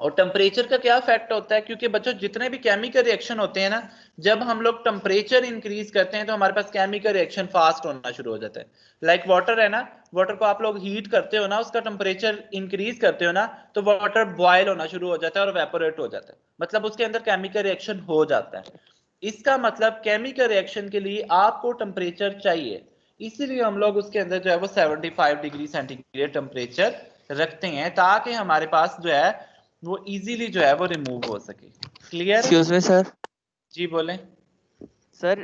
और टेम्परेचर का क्या इफेक्ट होता है, क्योंकि बच्चों जितने भी केमिकल रिएक्शन होते हैं ना, जब हम लोग टेम्परेचर इंक्रीज करते हैं तो हमारे पास केमिकल रिएक्शन फास्ट होना शुरू हो जाता है। लाइक वाटर है ना, वाटर को आप लोग हीट करते हो ना, उसका टेम्परेचर इंक्रीज करते हो ना, तो वाटर बॉयल होना शुरू हो जाता है और वेपोरेट हो जाता है, मतलब उसके अंदर केमिकल रिएक्शन हो जाता है। इसका मतलब केमिकल रिएक्शन के लिए आपको टेम्परेचर चाहिए, इसीलिए हम लोग उसके अंदर जो है वो 75 डिग्री सेंटीग्रेड टेम्परेचर रखते हैं ताकि हमारे पास जो है वो इजीली जो है वो रिमूव हो सके। क्लियर? Excuse me sir. जी बोलें सर,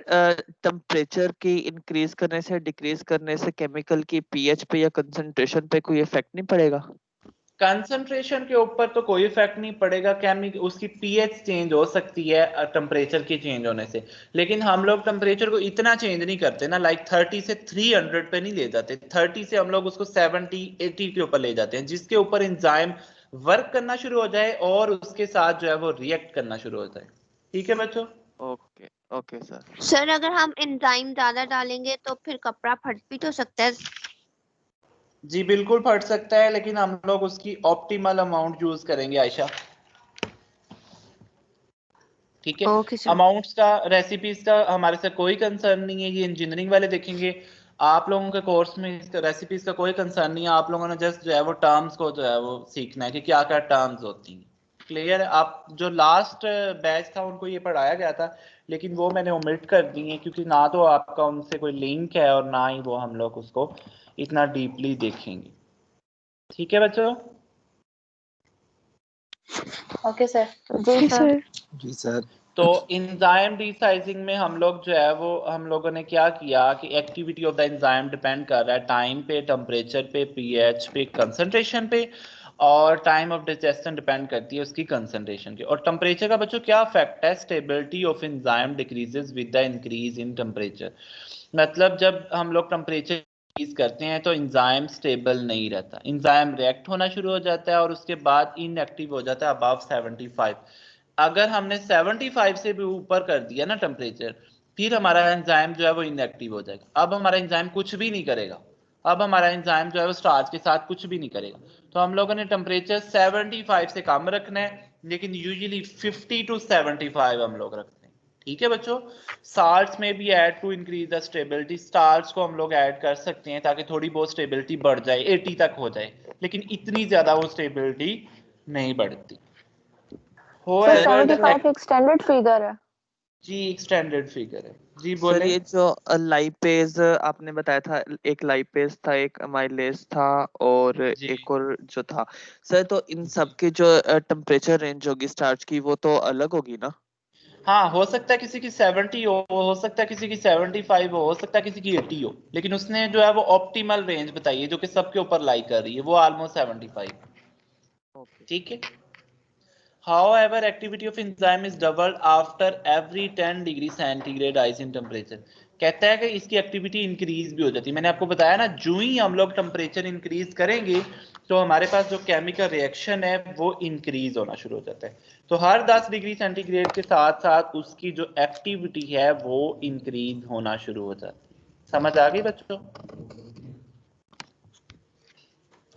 टेम्परेचर की इंक्रीज करने से डिक्रीज करने से केमिकल की पीएच पे या कंसंट्रेशन पे कोई इफेक्ट नहीं पड़ेगा? कंसंट्रेशन के ऊपर तो कोई इफेक्ट नहीं पड़ेगा, केमिकल उसकी पीएच चेंज हो सकती है टेम्परेचर के चेंज होने से, लेकिन हम लोग टेम्परेचर को इतना चेंज नहीं करते ना, लाइक 30 से 300 पे नहीं ले जाते, 30 से हम लोग उसको 70-80 के ऊपर ले जाते हैं, जिसके ऊपर एंजाइम वर्क करना शुरू हो जाए और उसके साथ जो है वो रिएक्ट करना शुरू हो जाए। ठीक है बच्चों? Okay okay sir. सर अगर हम एंजाइम ज्यादा डालेंगे तो फिर कपड़ा फट भी तो सकता है। जी बिल्कुल फट सकता है, लेकिन हम लोग उसकी ऑप्टिमल अमाउंट यूज करेंगे आयशा। ठीक है, ओके सर। अमाउंट्स का, रेसिपीज का हमारे से कोई कंसर्न नहीं है, ये इंजीनियरिंग वाले देखेंगे। आप लोगों के कोर्स में इसका रेसिपीज का कोई कंसर्न नहीं है, आप लोगों ने जस्ट जो है वो टर्म्स को जो है वो सीखना है कि क्या क्या टर्म्स होती हैं। क्लियर है? आप जो लास्ट बैच था उनको ये पढ़ाया गया था, लेकिन वो मैंने ओमिट कर दी है क्योंकि ना तो आपका उनसे कोई लिंक है और ना ही वो हम लोग उसको इतना डीपली देखेंगे। ठीक है बच्चों? Okay sir. जी सर। जी सर। तो एंजाइम डीसाइजिंग में हम लोग जो है वो हम लोगों ने क्या किया कि activity of the enzyme depend कर रहा है टाइम पे, टेम्परेचर पे, पीएच पे, कंसंट्रेशन पे, और टाइम ऑफ डाइजेशन डिपेंड करती है उसकी कंसंट्रेशन के। और टेम्परेचर का बच्चों क्या इफेक्ट है? Stability of enzyme decreases with the increase in temperature. मतलब जब हम लोग टेम्परेचर इंक्रीज करते हैं तो एंजाइम स्टेबल नहीं रहता, एंजाइम रिएक्ट होना शुरू हो जाता है और उसके बाद इनएक्टिव हो जाता है अबव 75। अगर हमने 75 से भी ऊपर कर दिया ना टेम्परेचर, फिर हमारा एंजाइम जो है वो इनएक्टिव हो जाएगा। अब हमारा एंजाइम कुछ भी नहीं करेगा, अब हमारा एंजाइम जो है वो स्टार्च के साथ कुछ भी नहीं करेगा। तो हम लोगों ने टेम्परेचर 75 से कम रखना है, लेकिन यूजुअली 50 to 75 हम लोग रखते हैं। ठीक है बच्चों? साल्ट्स में भी add to increase the stability, starch को हम लोग ऐड कर सकते हैं ताकि थोड़ी बहुत स्टेबिलिटी बढ़ जाए, 80 तक हो जाए, लेकिन इतनी ज्यादा वो स्टेबिलिटी नहीं बढ़ती। सर 75 एक स्टैंडर्ड फिगर है। जी एक्सटेंडेड फिगर है। जी सर बोले। ये जो लाइपेज आपने बताया था, एक लाइपेज था, एक अमाइलेज था और जी एक और जो था सर, तो इन सब की जो टेम्परेचर रेंज होगी स्टार्च की वो तो अलग होगी ना? हाँ, हो सकता है किसी की 70 हो सकता है किसी की 75 हो सकता है किसी की 80 हो, लेकिन उसने जो है वो ऑप्टिमल रेंज बताई है जो कि सबके ऊपर लाई कर रही है, वो ऑलमोस्ट 75। ओके। ठीक है। However, activity of enzyme is doubled after every 10 degree centigrade rise in temperature. कहता है कि इसकी एक्टिविटी इंक्रीज भी हो जाती है। मैंने आपको बताया ना, जो ही हम लोग टेम्परेचर इंक्रीज करेंगे तो हमारे पास जो केमिकल रिएक्शन है वो इंक्रीज होना शुरू हो जाता है। तो हर 10 डिग्री सेंटीग्रेड के साथ साथ उसकी जो एक्टिविटी है वो इंक्रीज होना शुरू हो जाती है। समझ आ गई बच्चों?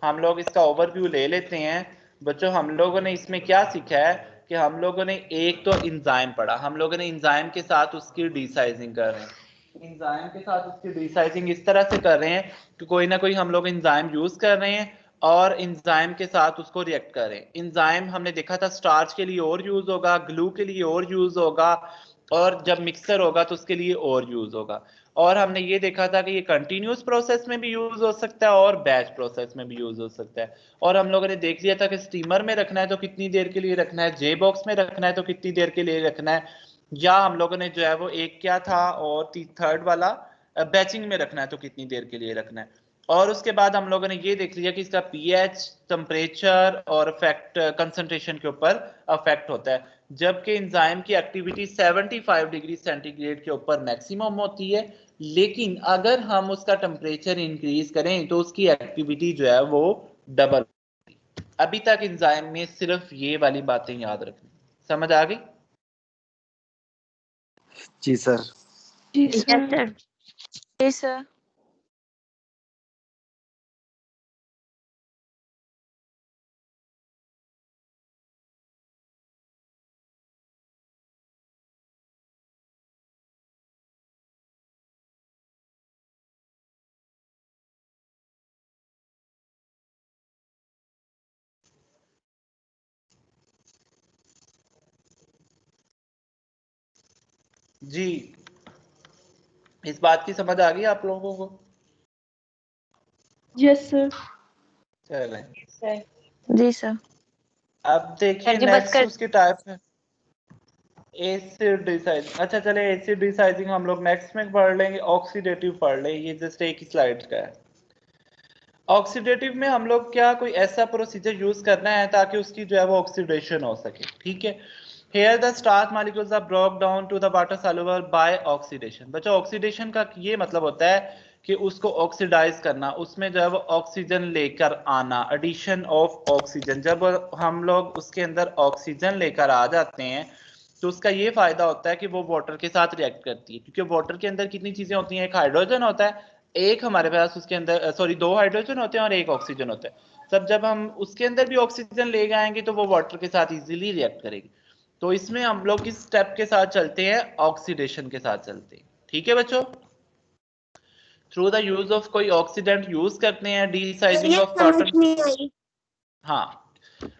हम लोग इसका ओवरव्यू ले लेते हैं। बच्चों हम लोगों ने इसमें क्या सीखा है कि हम लोगों ने एक तो इंजाइम पढ़ा, हम लोगों ने इंजाइम के साथ उसकी डीसाइजिंग कर रहे हैं। इंजाइम के साथ उसकी डीसाइजिंग इस तरह से कर रहे हैं कि कोई ना कोई हम लोग इंजाइम यूज कर रहे हैं और इंजाइम के साथ उसको रिएक्ट कर रहे हैं। इंजाइम हमने देखा था स्टार्च के लिए और यूज होगा, ग्लू के लिए और यूज होगा, और जब मिक्सर होगा तो उसके लिए और यूज होगा। और हमने ये देखा था कि ये कंटिन्यूस प्रोसेस में भी यूज हो सकता है और बैच प्रोसेस में भी यूज हो सकता है। और हम लोगों ने देख लिया था कि स्टीमर में रखना है तो कितनी देर के लिए रखना है, जे बॉक्स में रखना है तो कितनी देर के लिए रखना है, या हम लोगों ने जो है वो एक क्या था और थर्ड वाला बैचिंग में रखना है तो कितनी देर के लिए रखना है। और उसके बाद हम लोगों ने ये देख लिया कि इसका पीएच, टेम्परेचर और इफेक्ट कंसंट्रेशन के ऊपर अफेक्ट होता है, जबकि एंजाइम की एक्टिविटी 75 डिग्री सेंटीग्रेड के ऊपर मैक्सिमम होती है, लेकिन अगर हम उसका टेम्परेचर इंक्रीज करें तो उसकी एक्टिविटी जो है वो डबल। अभी तक एंजाइम में सिर्फ ये वाली बातें याद रखनी, समझ आ गई? जी सर। जी यस सर। सर। जी सर। जी, इस बात की समझ आ गई आप लोगों को? Yes sir. चलें, सर जी सर। अब देखिए सर जी बस नेक्स्ट कर उसके टाइप है एसिड डिसाइजिंग। अच्छा चले, एसिड डिसाइजिंग हम लोग नेक्स्ट में पढ़ लेंगे, ऑक्सीडेटिव पढ़ लें, ये जस्ट एक ही स्लाइड का है। ऑक्सीडेटिव में हम लोग क्या कोई ऐसा प्रोसीजर यूज करना है ताकि उसकी जो है वो ऑक्सीडेशन हो सके, ठीक है। Here the starch molecules are broke down to the water soluble by oxidation। बच्चों ऑक्सीडेशन का ये मतलब होता है कि उसको ऑक्सीडाइज करना, उसमें जो है वो ऑक्सीजन लेकर आना, एडिशन ऑफ ऑक्सीजन। जब हम लोग उसके अंदर ऑक्सीजन लेकर आ जाते हैं तो उसका ये फायदा होता है कि वो वाटर के साथ रिएक्ट करती है, क्योंकि वाटर के अंदर कितनी चीजें होती हैं, एक हाइड्रोजन होता है, एक हमारे पास उसके अंदर सॉरी 2 हाइड्रोजन होते हैं और एक ऑक्सीजन होता है। तब जब हम उसके अंदर भी ऑक्सीजन ले आएंगे तो वो वाटर के साथ इजीली रिएक्ट करेगी। तो इसमें हम लोग किस स्टेप के साथ चलते हैं, ऑक्सीडेशन के साथ चलते हैं, ठीक है बच्चों। थ्रू द यूज ऑफ कोई ऑक्सीडेंट यूज करते हैं, डीसाइजिंग ऑफ कॉटन। हाँ,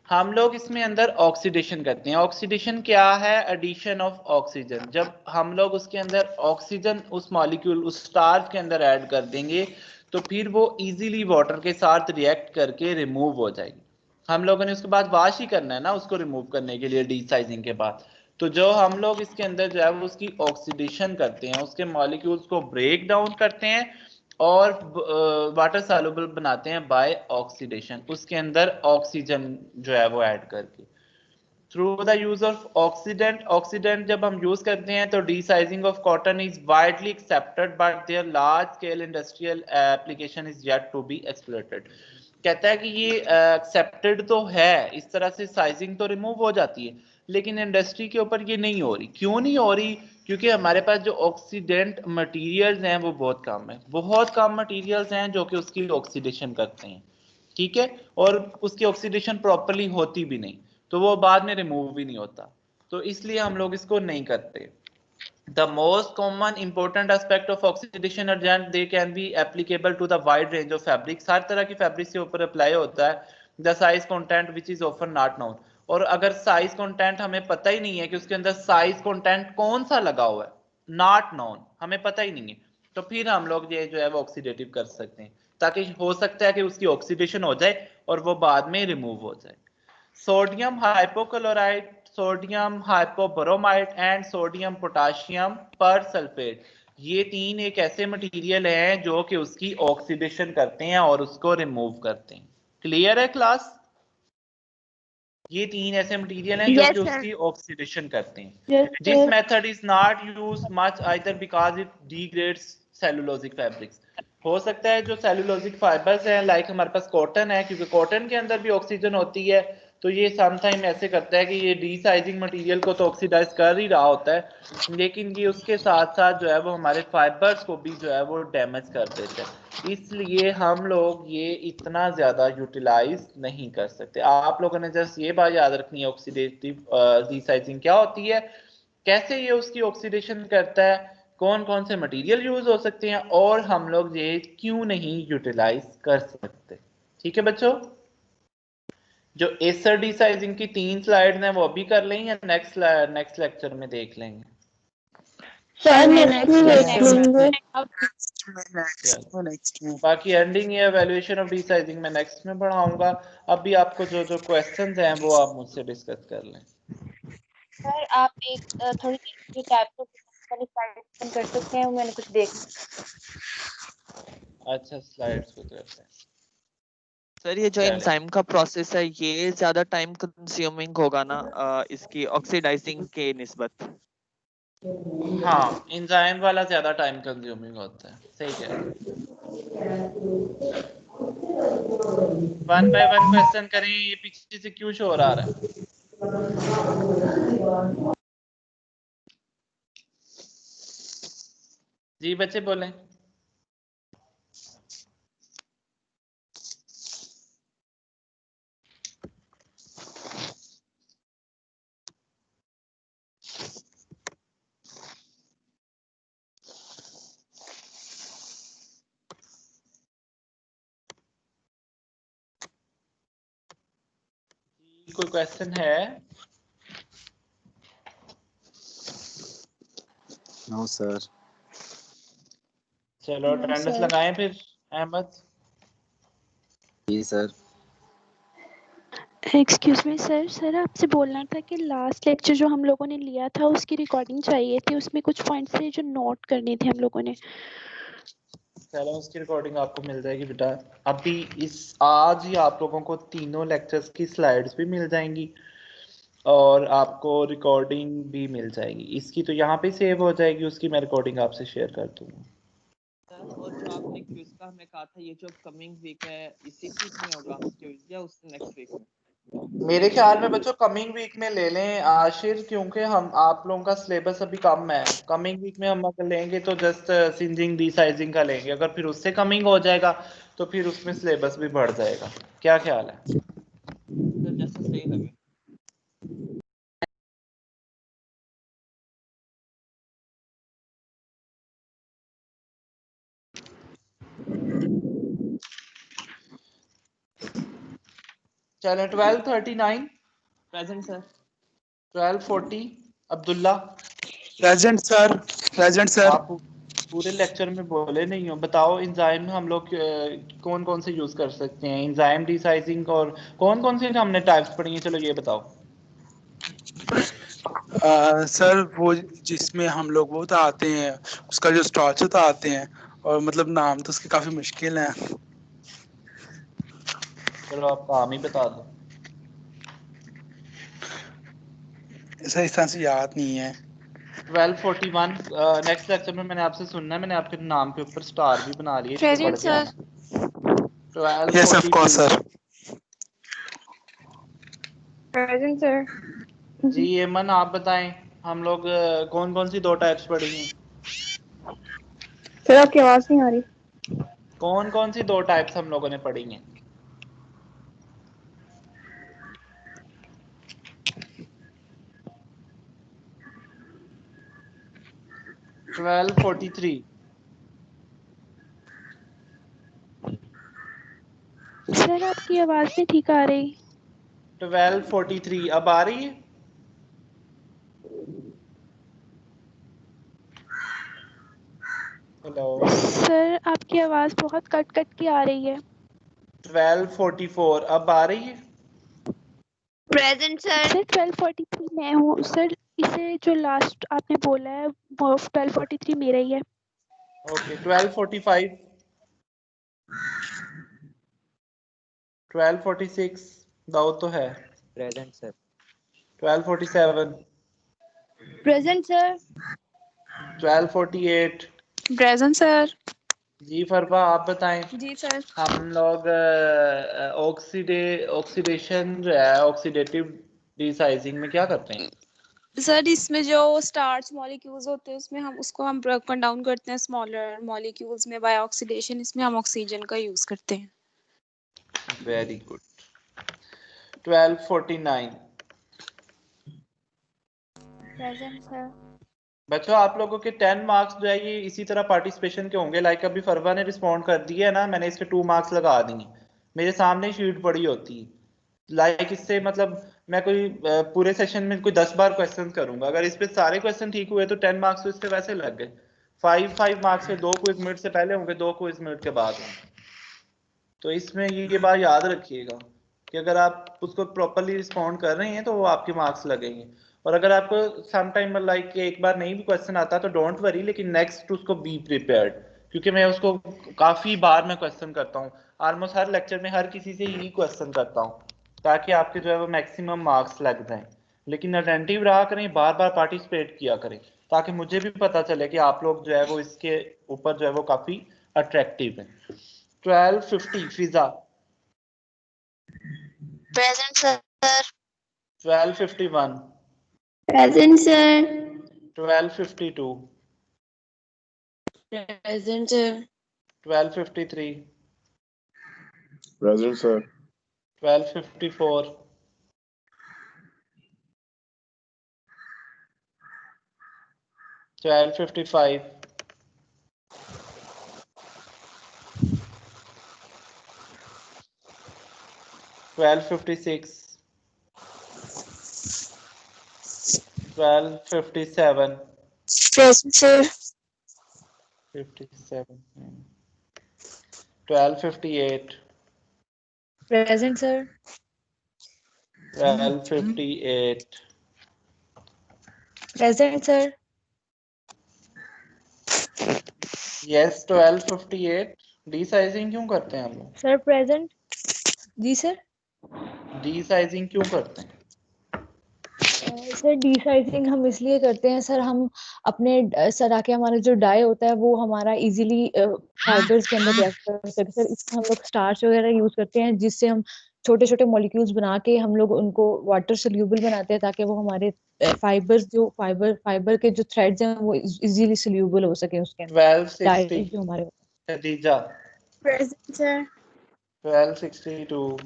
हम लोग इसमें अंदर ऑक्सीडेशन करते हैं। ऑक्सीडेशन क्या है, एडिशन ऑफ ऑक्सीजन। जब हम लोग उसके अंदर ऑक्सीजन उस मॉलिक्यूल उस स्टार्च के अंदर ऐड कर देंगे तो फिर वो इजीली वाटर के साथ रिएक्ट करके रिमूव हो जाएगी। हम लोगों ने उसके बाद वॉश ही करना है ना उसको रिमूव करने के लिए डीसाइजिंग के बाद। तो जो हम लोग इसके अंदर जो है वो उसकी ऑक्सीडेशन करते हैं, उसके मॉलिक्यूल्स को ब्रेक डाउन करते हैं और वाटर सॉल्युबल बनाते हैं बाय ऑक्सीडेशन, उसके अंदर ऑक्सीजन जो है वो ऐड करके। Through the use of oxidant, oxidant जब हम यूज करते हैं तो desizing of cotton is widely accepted but their large scale industrial application is yet to be exploited. कहता है कि ये एक्सेप्टेड तो है, इस तरह से साइजिंग तो रिमूव हो जाती है, लेकिन इंडस्ट्री के ऊपर ये नहीं हो रही। क्यों नहीं हो रही? क्योंकि हमारे पास जो ऑक्सीडेंट मटेरियल्स हैं वो बहुत कम है, बहुत कम मटेरियल्स हैं जो कि उसकी ऑक्सीडेशन करते हैं, ठीक है, और उसकी ऑक्सीडेशन प्रॉपर्ली होती भी नहीं, तो वो बाद में रिमूव भी नहीं होता, तो इसलिए हम लोग इसको नहीं करते। The most common important aspect of oxidation agent they can be applicable to the wide range of fabrics। हर तरह की फैब्रिक के ऊपर अप्लाई होता है। The size content which is often not known। और अगर साइज कंटेंट हमें पता ही नहीं है कि उसके अंदर साइज कंटेंट कौन सा लगा हुआ है, नॉट नोन, हमें पता ही नहीं है, तो फिर हम लोग ये जो है वो ऑक्सीडेटिव कर सकते हैं, ताकि हो सकता है कि उसकी ऑक्सीडेशन हो जाए और वो बाद में रिमूव हो जाए। Sodium hypochloride, sodium hypobromide and sodium potassium persulphate, ये तीन एक ऐसे मटेरियल हैं जो कि उसकी ऑक्सीडेशन करते हैं और उसको रिमूव करते हैं। क्लियर है क्लास? ये तीन ऐसे मटेरियल हैं जो कि उसकी ऑक्सीडेशन करते हैं। This method is not use much either because it degrades cellulosic fabrics. हो सकता है जो सेलुलोजिक फाइबर्स हैं लाइक हमारे पास कॉटन है, क्योंकि कॉटन के अंदर भी ऑक्सीजन होती है, तो ये समटाइम ऐसे करता है कि ये डीसाइजिंग मटेरियल को तो ऑक्सीडाइज कर ही रहा होता है, लेकिन ये उसके साथ साथ जो है वो हमारे फाइबर्स को भी जो है वो डैमेज कर देते हैं। इसलिए हम लोग ये इतना ज़्यादा यूटिलाइज नहीं कर सकते। आप लोगों ने जस्ट ये बात याद रखनी है, ऑक्सीडेटिव डीसाइजिंग क्या होती है, कैसे ये उसकी ऑक्सीडेशन करता है, कौन कौन से मटेरियल यूज हो सकते हैं, और हम लोग ये क्यों नहीं यूटिलाइज कर सकते। ठीक है बच्चों, जो एसर डीसाइजिंग की 3 स्लाइड्स हैं वो अभी कर लें या नेक्स्ट लेक्चर में देख लेंगे? सर नेक्स्ट में बाकी एंडिंग या एवैल्यूएशन ऑफ डीसाइजिंग में नेक्स्ट में पढ़ाऊंगा। अभी आपको जो जो क्वेश्चंस हैं वो आप मुझसे डिस्कस कर लें। सर आप एक थोड़ी सी टाइप को वाली स्लाइड कर सकते हैं, मैंने कुछ देख। अच्छा स्लाइड्स को करते हैं। सर ये जो एंजाइम का प्रोसेस है ये ज्यादा टाइम कंज्यूमिंग होगा ना इसकी ऑक्सीडाइजिंग के निस्बत? हाँ, एंजाइम वाला ज्यादा टाइम कंज्यूमिंग होता है, सही कह रहे हैं। 1 बाय 1 क्वेश्चन करें। ये पीछे से क्यों शोर आ रहा है? जी बच्चे बोलें। कोई क्वेश्चन है? No sir. चलो अटेंडेंस लगाएं फिर अहमद। जी sir. Excuse me sir, sir आपसे बोलना था कि लास्ट लेक्चर जो हम लोगों ने लिया था उसकी रिकॉर्डिंग चाहिए थी, उसमें कुछ पॉइंट्स थे जो नोट करने थे हम लोगों ने। चलो उसकी रिकॉर्डिंग आपको मिल जाएगी बेटा। अभी इस आज ही आप लोगों को तीनों लेक्चर्स की स्लाइड्स भी मिल जाएंगी और आपको रिकॉर्डिंग भी मिल जाएगी। इसकी तो यहाँ पे सेव हो जाएगी, उसकी मैं रिकॉर्डिंग आपसे शेयर कर दूंगा। और जो आपने क्विज का हमें कहा था ये जो कमिंग वीक है इसी वीक में होगा या उस नेक्स्ट वीक में? मेरे ख्याल में बच्चों कमिंग वीक में ले लें आशिर, क्योंकि हम आप लोगों का सिलेबस अभी कम है। कमिंग वीक में हम अगर लेंगे तो जस्ट सिंजिंग डीसाइजिंग का लेंगे, अगर फिर उससे कमिंग हो जाएगा तो फिर उसमें सिलेबस भी बढ़ जाएगा। क्या ख्याल है? तो जैसा सही लगे। चलो 1239 present sir. 1240 Abdullah present sir. Present sir. आप पूरे लेक्चर में बोले नहीं हो। बताओ एंजाइम हम लोग कौन कौन से यूज कर सकते हैं, एंजाइम डीसाइजिंग, और कौन कौन से हमने टाइप्स पढ़ी हैं, चलो ये बताओ। सर वो जिसमें हम लोग वो तो आते हैं, उसका जो स्ट्रक्चर तो आते हैं और मतलब नाम तो उसके काफी मुश्किल हैं। चलो आप नाम ही बता दो। ऐसा इस तरह से याद नहीं है। 1241 नेक्स्ट लेक्चर में मैंने आपसे सुनना है, मैंने आपके नाम के ऊपर स्टार भी बना लिए, इसको पढ़ के आना। 1242 yes of course sir. Present sir. जी एमन आप बताएं, हम लोग कौन कौन सी 2 टाइप्स पढ़ी हैं? सर आपकी आवाज नहीं आ रही। कौन कौन सी 2 टाइप्स हम लोगों ने पढ़ी हैं? ट्वेल्व 43 सर आपकी आवाज नहीं ठीक आ रही। 1243 अब आ रही है? हेलो सर आपकी आवाज बहुत कट कट की आ रही है। 1244 अब आ रही है? Present sir. सर 1243 मैं हूँ सर, इसे जो लास्ट आपने बोला है वो 1243 मेरा ही है। ओके 1245 1246 दाऊद तो है। Present sir. 1247 present sir. 1248 present sir. जी फरबा आप बताएं। जी सर। हम लोग ऑक्सीडेशन जो है ऑक्सीडेटिव डीसाइजिंग में क्या करते हैं? सर इसमें जो स्टार्च मॉलिक्यूल्स होते हैं उसमें हम उसको हम ब्रोकन डाउन करते हैं स्मॉलर मॉलिक्यूल्स में बाय ऑक्सीडेशन। इसमें हम ऑक्सीजन का यूज करते हैं। Very good. 1249 present sir. बच्चों आप लोगों के 10 मार्क्स जो है ये इसी तरह पार्टिसिपेशन के होंगे। लाइक अभी फरवा ने रिस्पॉन्ड कर दिया है ना, मैंने इसके 2 मार्क्स लगा दिए। मेरे सामने शीट पड़ी होती है। लाइक इससे मतलब मैं कोई पूरे सेशन में कोई 10 बार क्वेश्चन करूंगा, अगर इस पे सारे क्वेश्चन ठीक हुए तो 10 मार्क्स तो इससे वैसे लग गए। 5 मार्क्स के 2 क्विज मिनट से पहले होंगे, 2 क्विज मिनट के बाद होंगे। तो इसमें ये बात याद रखिएगा कि अगर आप उसको प्रॉपरली रिस्पॉन्ड कर रहे हैं तो वो आपके मार्क्स लगेंगे। और अगर आपको सम टाइम लाइक एक बार नहीं भी क्वेश्चन आता तो डोंट वरी, लेकिन नेक्स्ट उसको बी प्रिपेयर्ड, क्योंकि मैं उसको काफी बार मैं क्वेश्चन करता हूँ। ऑलमोस्ट हर लेक्चर में हर किसी से ही क्वेश्चन करता हूँ ताकि आपके जो है वो मैक्सिमम मार्क्स लग जाएं। लेकिन अटेंटिव रहा करें, बार बार पार्टिसिपेट किया करें ताकि मुझे भी पता चले कि आप लोग जो है वो इसके ऊपर जो है वो काफी अट्रैक्टिव है। 1250 Fiza. Present sir. 1251 present sir. 1252 present sir. 1253 present sir. 1254 1255 1256 1257 present sir. 57 1258 present sir. 1258 present sir. Yes 1258 desizing क्यों करते हैं हम लोग? Sir present. जी सर। डी साइजिंग क्यों करते हैं? सर डी साइजिंग हम इसलिए करते हैं सर, हम अपने सर आके हमारा जो डाई होता है वो हमारा इजीली फाइबर्स के अंदर रिएक्ट कर सके सर। इसमें हम लोग स्टार्च वगैरह यूज करते हैं जिससे हम छोटे छोटे मॉलिक्यूल्स बना के हम लोग उनको वाटर सोल्यूबल बनाते हैं ताकि वो हमारे फाइबर के जो थ्रेड्स हैं वो इजीली सोल्यूबल हो सके उसके अंदर। 1260 डाई जो हमारे Khadija. Present sir. 1262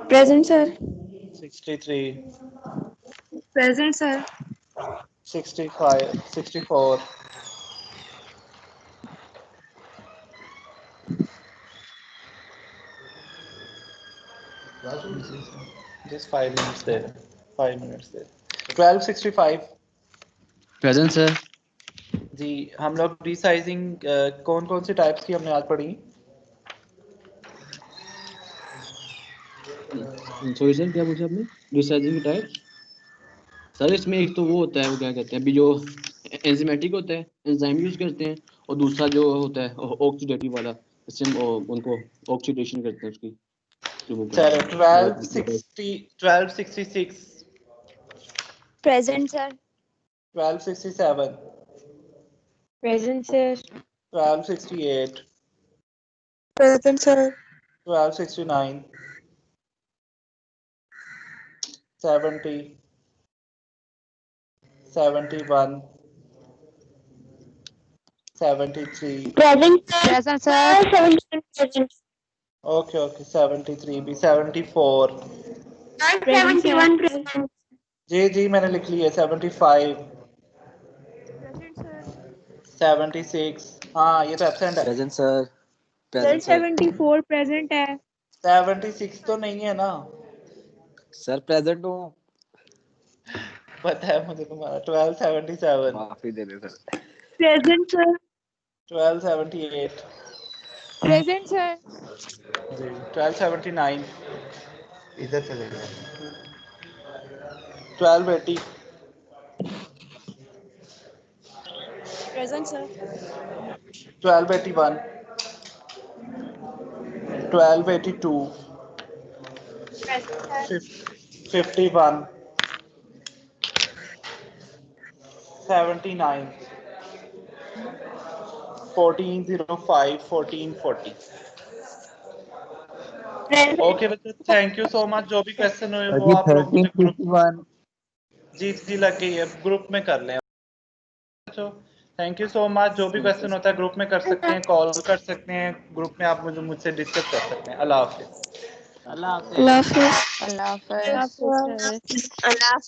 present sir. 63 present sir. 65 64 just 5 minutes there, 5 minutes there। 1265 present sir. जी हम लोग रीसाइजिंग कौन कौन से टाइप्स की हमने आज पढ़ी? सॉरी सर क्या पूछा आपने? रिसाइजिंग की टाइप्स सर इसमें एक तो वो होता है, वो क्या कहते हैं अभी जो एंजाइमेटिक होता है, एंजाइम यूज करते हैं, और दूसरा जो होता है ऑक्सीडेटिव वाला, इससे हम उनको ऑक्सीडेशन करते हैं उसकी रिमूव चलो करते हैं। 1266 present sir. 1267 present sir. 1268 present sir. 1269 70 71 73 present present sir. Sir. Present. Okay 73 भी 74 प्रेजेंट सर। 71 प्रेजेंट। जी मैंने लिख लिया 75 प्रेजेंट सर। 76 हाँ ये तो एब्सेंट है। Present sir. Sir present sir. 74 present है। 76 तो नहीं है ना? सर प्रेजेंट हूँ। पता है मुझे तुम्हारा। 1277 माफी दे दे sir. Present sir. 1278 present sir. जी 1279 इधर चले गए 1280 present sir. 1281 1282 present sir. 51 79 1405 1440। Okay बच्चों, थैंक यू सो मच। जो भी क्वेश्चन हुए वो आप लोग मुझे ग्रुप 1351 जी लग गई है, ग्रुप में कर लें बच्चों। Thank you so much. जो भी क्वेश्चन होता है ग्रुप में कर सकते हैं, कॉल कर सकते हैं, ग्रुप में आप मुझसे डिस्कस कर सकते हैं। अल्लाह हाफिज। अल्लाह हाफिज। अल्लाह हाफिज। अल्लाह